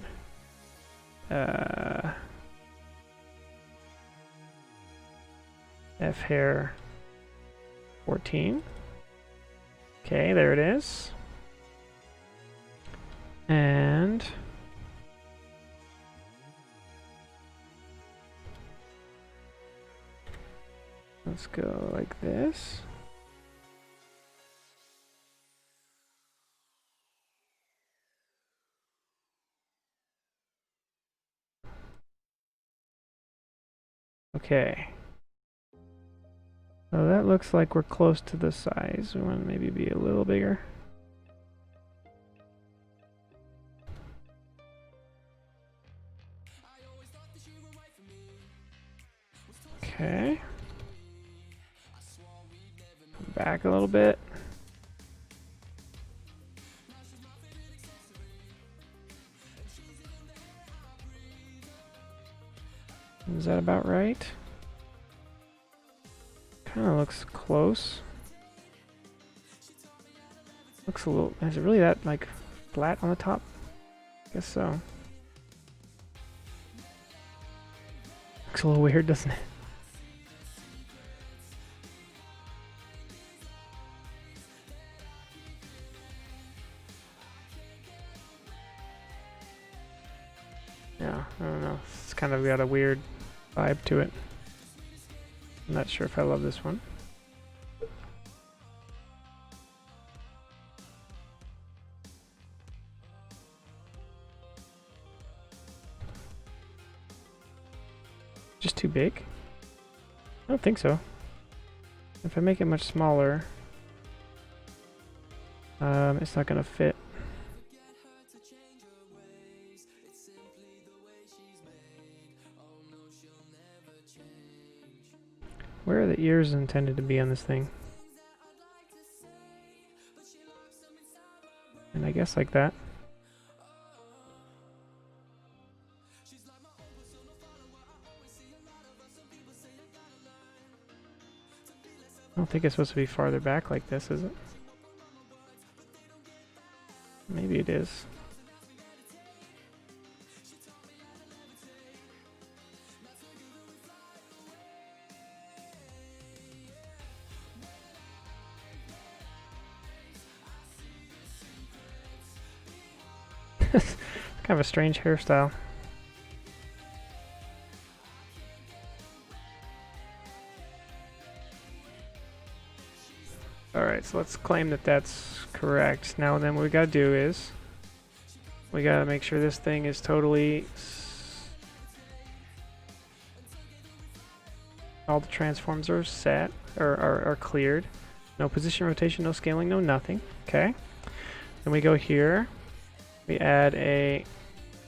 F hair 14. Okay, there it is. And let's go like this. Okay. So that looks like we're close to the size. We want to maybe be a little bigger. Okay. Back a little bit. Is that about right? Kind of looks close. Looks a little... Is it really that, like, flat on the top? I guess so. Looks a little weird, doesn't it? Yeah, I don't know. It's kind of got a weird vibe to it. I'm not sure if I love this one. Just too big? I don't think so. If I make it much smaller, it's not gonna fit. Where are the ears intended to be on this thing? And I guess like that. I don't think it's supposed to be farther back like this, is it? Maybe it is. Kind of a strange hairstyle. Alright, so let's claim that that's correct. Now then what we gotta do is we gotta make sure this thing is totally... all the transforms are set, or are cleared. No position, rotation, no scaling, no nothing. Okay. Then we go here. We add a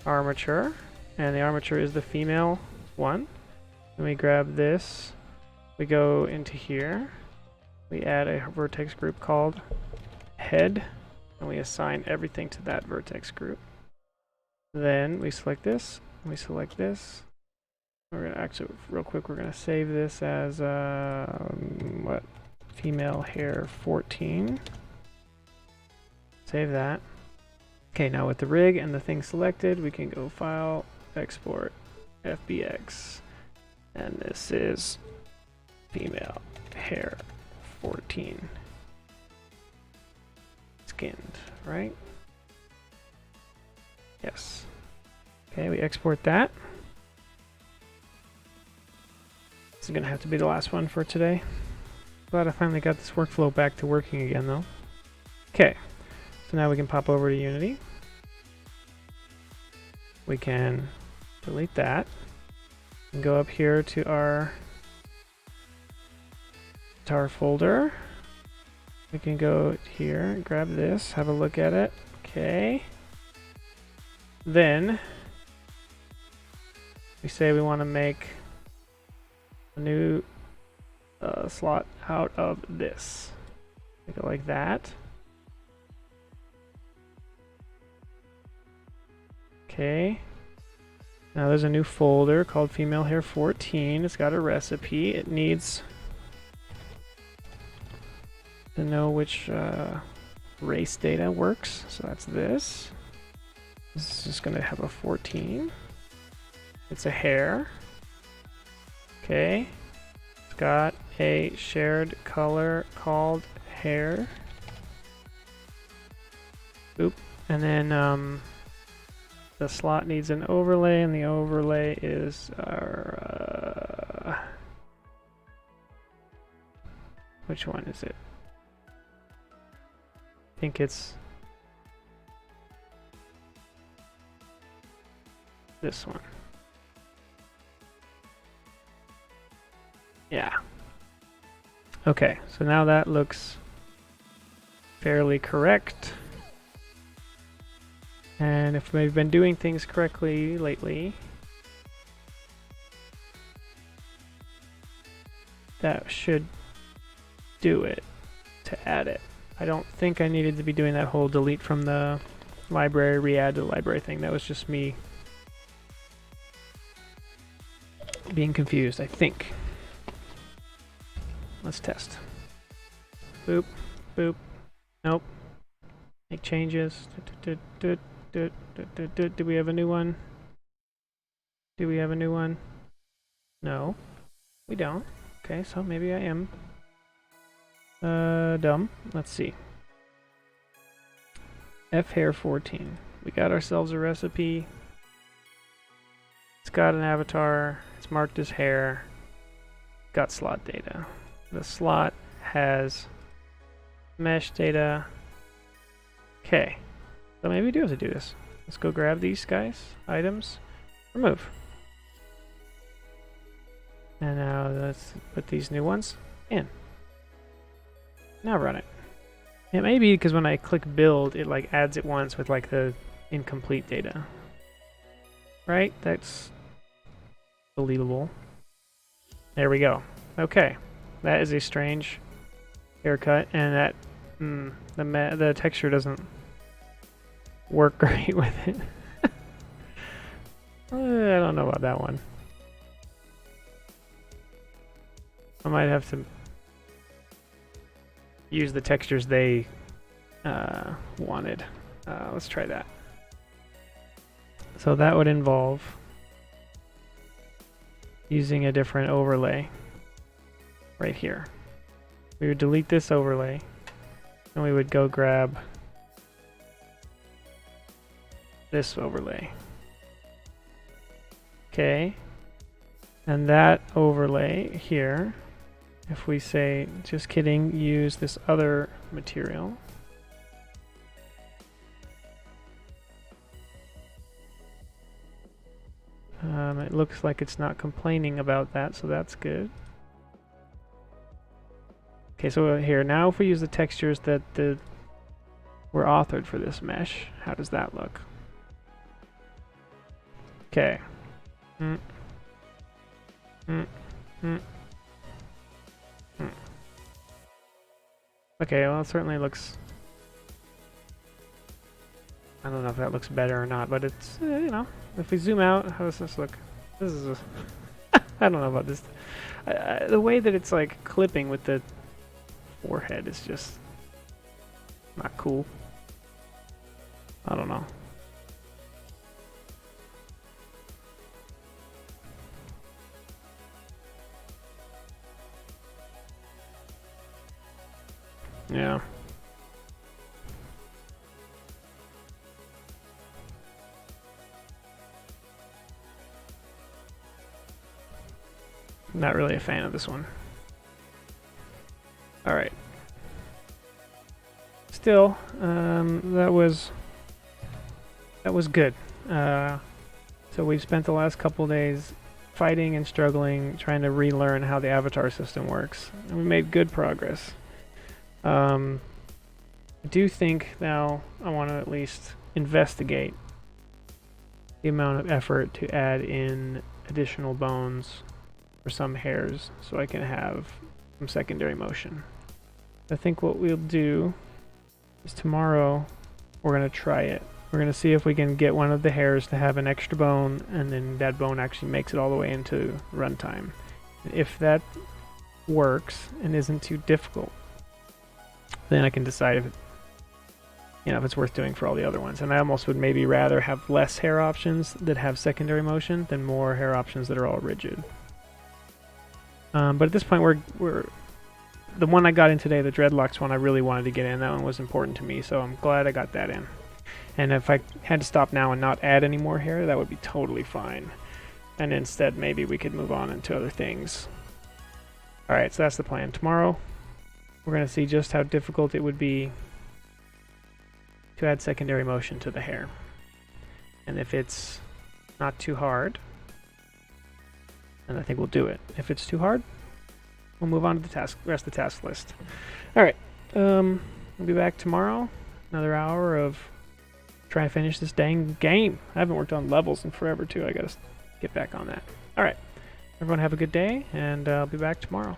armature, and the armature is the female one. Then we grab this. We go into here. We add a vertex group called head, and we assign everything to that vertex group. Then we select this, and we select this. We're gonna actually, real quick, we're gonna save this as what? Female hair 14. Save that. Okay, now with the rig and the thing selected, we can go File, Export, FBX, and this is female hair 14. Skinned, right? Yes. Okay, we export that. This is gonna have to be the last one for today. Glad I finally got this workflow back to working again though. Okay, so now we can pop over to Unity. We can delete that and go up here to our folder. We can go here, grab this, have a look at it. Okay. Then we say we want to make a new slot out of this. Make it like that. Okay. Now there's a new folder called Female Hair 14. It's got a recipe. It needs to know which race data works. So that's this. This is just going to have a 14. It's a hair. Okay. It's got a shared color called hair. Oop. And then the slot needs an overlay, and the overlay is our... which one is it? I think it's this one. Yeah. Okay, so now that looks fairly correct. And if we've been doing things correctly lately, that should do it to add it. I don't think I needed to be doing that whole delete from the library, re-add to the library thing. That was just me being confused, I think. Let's test. Boop, boop, nope. Make changes. Do we have a new one? Do we have a new one? No, we don't. Okay, so maybe I am dumb. Let's see. F hair 14. We got ourselves a recipe. It's got an avatar. It's marked as hair. Got slot data. The slot has mesh data. Okay. So maybe we do have to do this. Let's go grab these guys. Items. Remove. And now let's put these new ones in. Now run it. It may be because when I click build, it like adds it once with like the incomplete data. Right? That's believable. There we go. Okay. That is a strange haircut, and that the texture doesn't work great with it. I don't know about that one. I might have to use the textures they wanted. Let's try that. So that would involve using a different overlay right here. We would delete this overlay, and we would go grab this overlay. Okay, and that overlay here, if we say, just kidding, use this other material. It looks like it's not complaining about that, so that's good. Okay, so here, now if we use the textures that were authored for this mesh, how does that look? Okay. Okay, well, it certainly looks... I don't know if that looks better or not, but it's, you know, if we zoom out, how does this look? This is I don't know about this. The way that it's like clipping with the forehead is just not cool. I don't know. Yeah. Not really a fan of this one. All right. Still, that was good. So we've spent the last couple days fighting and struggling, trying to relearn how the avatar system works, and we made good progress. I do think now I want to at least investigate the amount of effort to add in additional bones for some hairs so I can have some secondary motion. I think what we'll do is tomorrow we're going to try it. We're going to see if we can get one of the hairs to have an extra bone, and then that bone actually makes it all the way into runtime. If that works and isn't too difficult, then I can decide if if it's worth doing for all the other ones. And I almost would maybe rather have less hair options that have secondary motion than more hair options that are all rigid. But at this point, we're the one I got in today, the dreadlocks one, I really wanted to get in. That one was important to me, so I'm glad I got that in. And if I had to stop now and not add any more hair, that would be totally fine. And instead, maybe we could move on into other things. Alright, so that's the plan. Tomorrow, we're going to see just how difficult it would be to add secondary motion to the hair. And if it's not too hard, then I think we'll do it. If it's too hard, we'll move on to the rest of the task list. Alright, we'll be back tomorrow. Another hour of trying to finish this dang game. I haven't worked on levels in forever too. I gotta get back on that. Alright, everyone have a good day, and I'll be back tomorrow.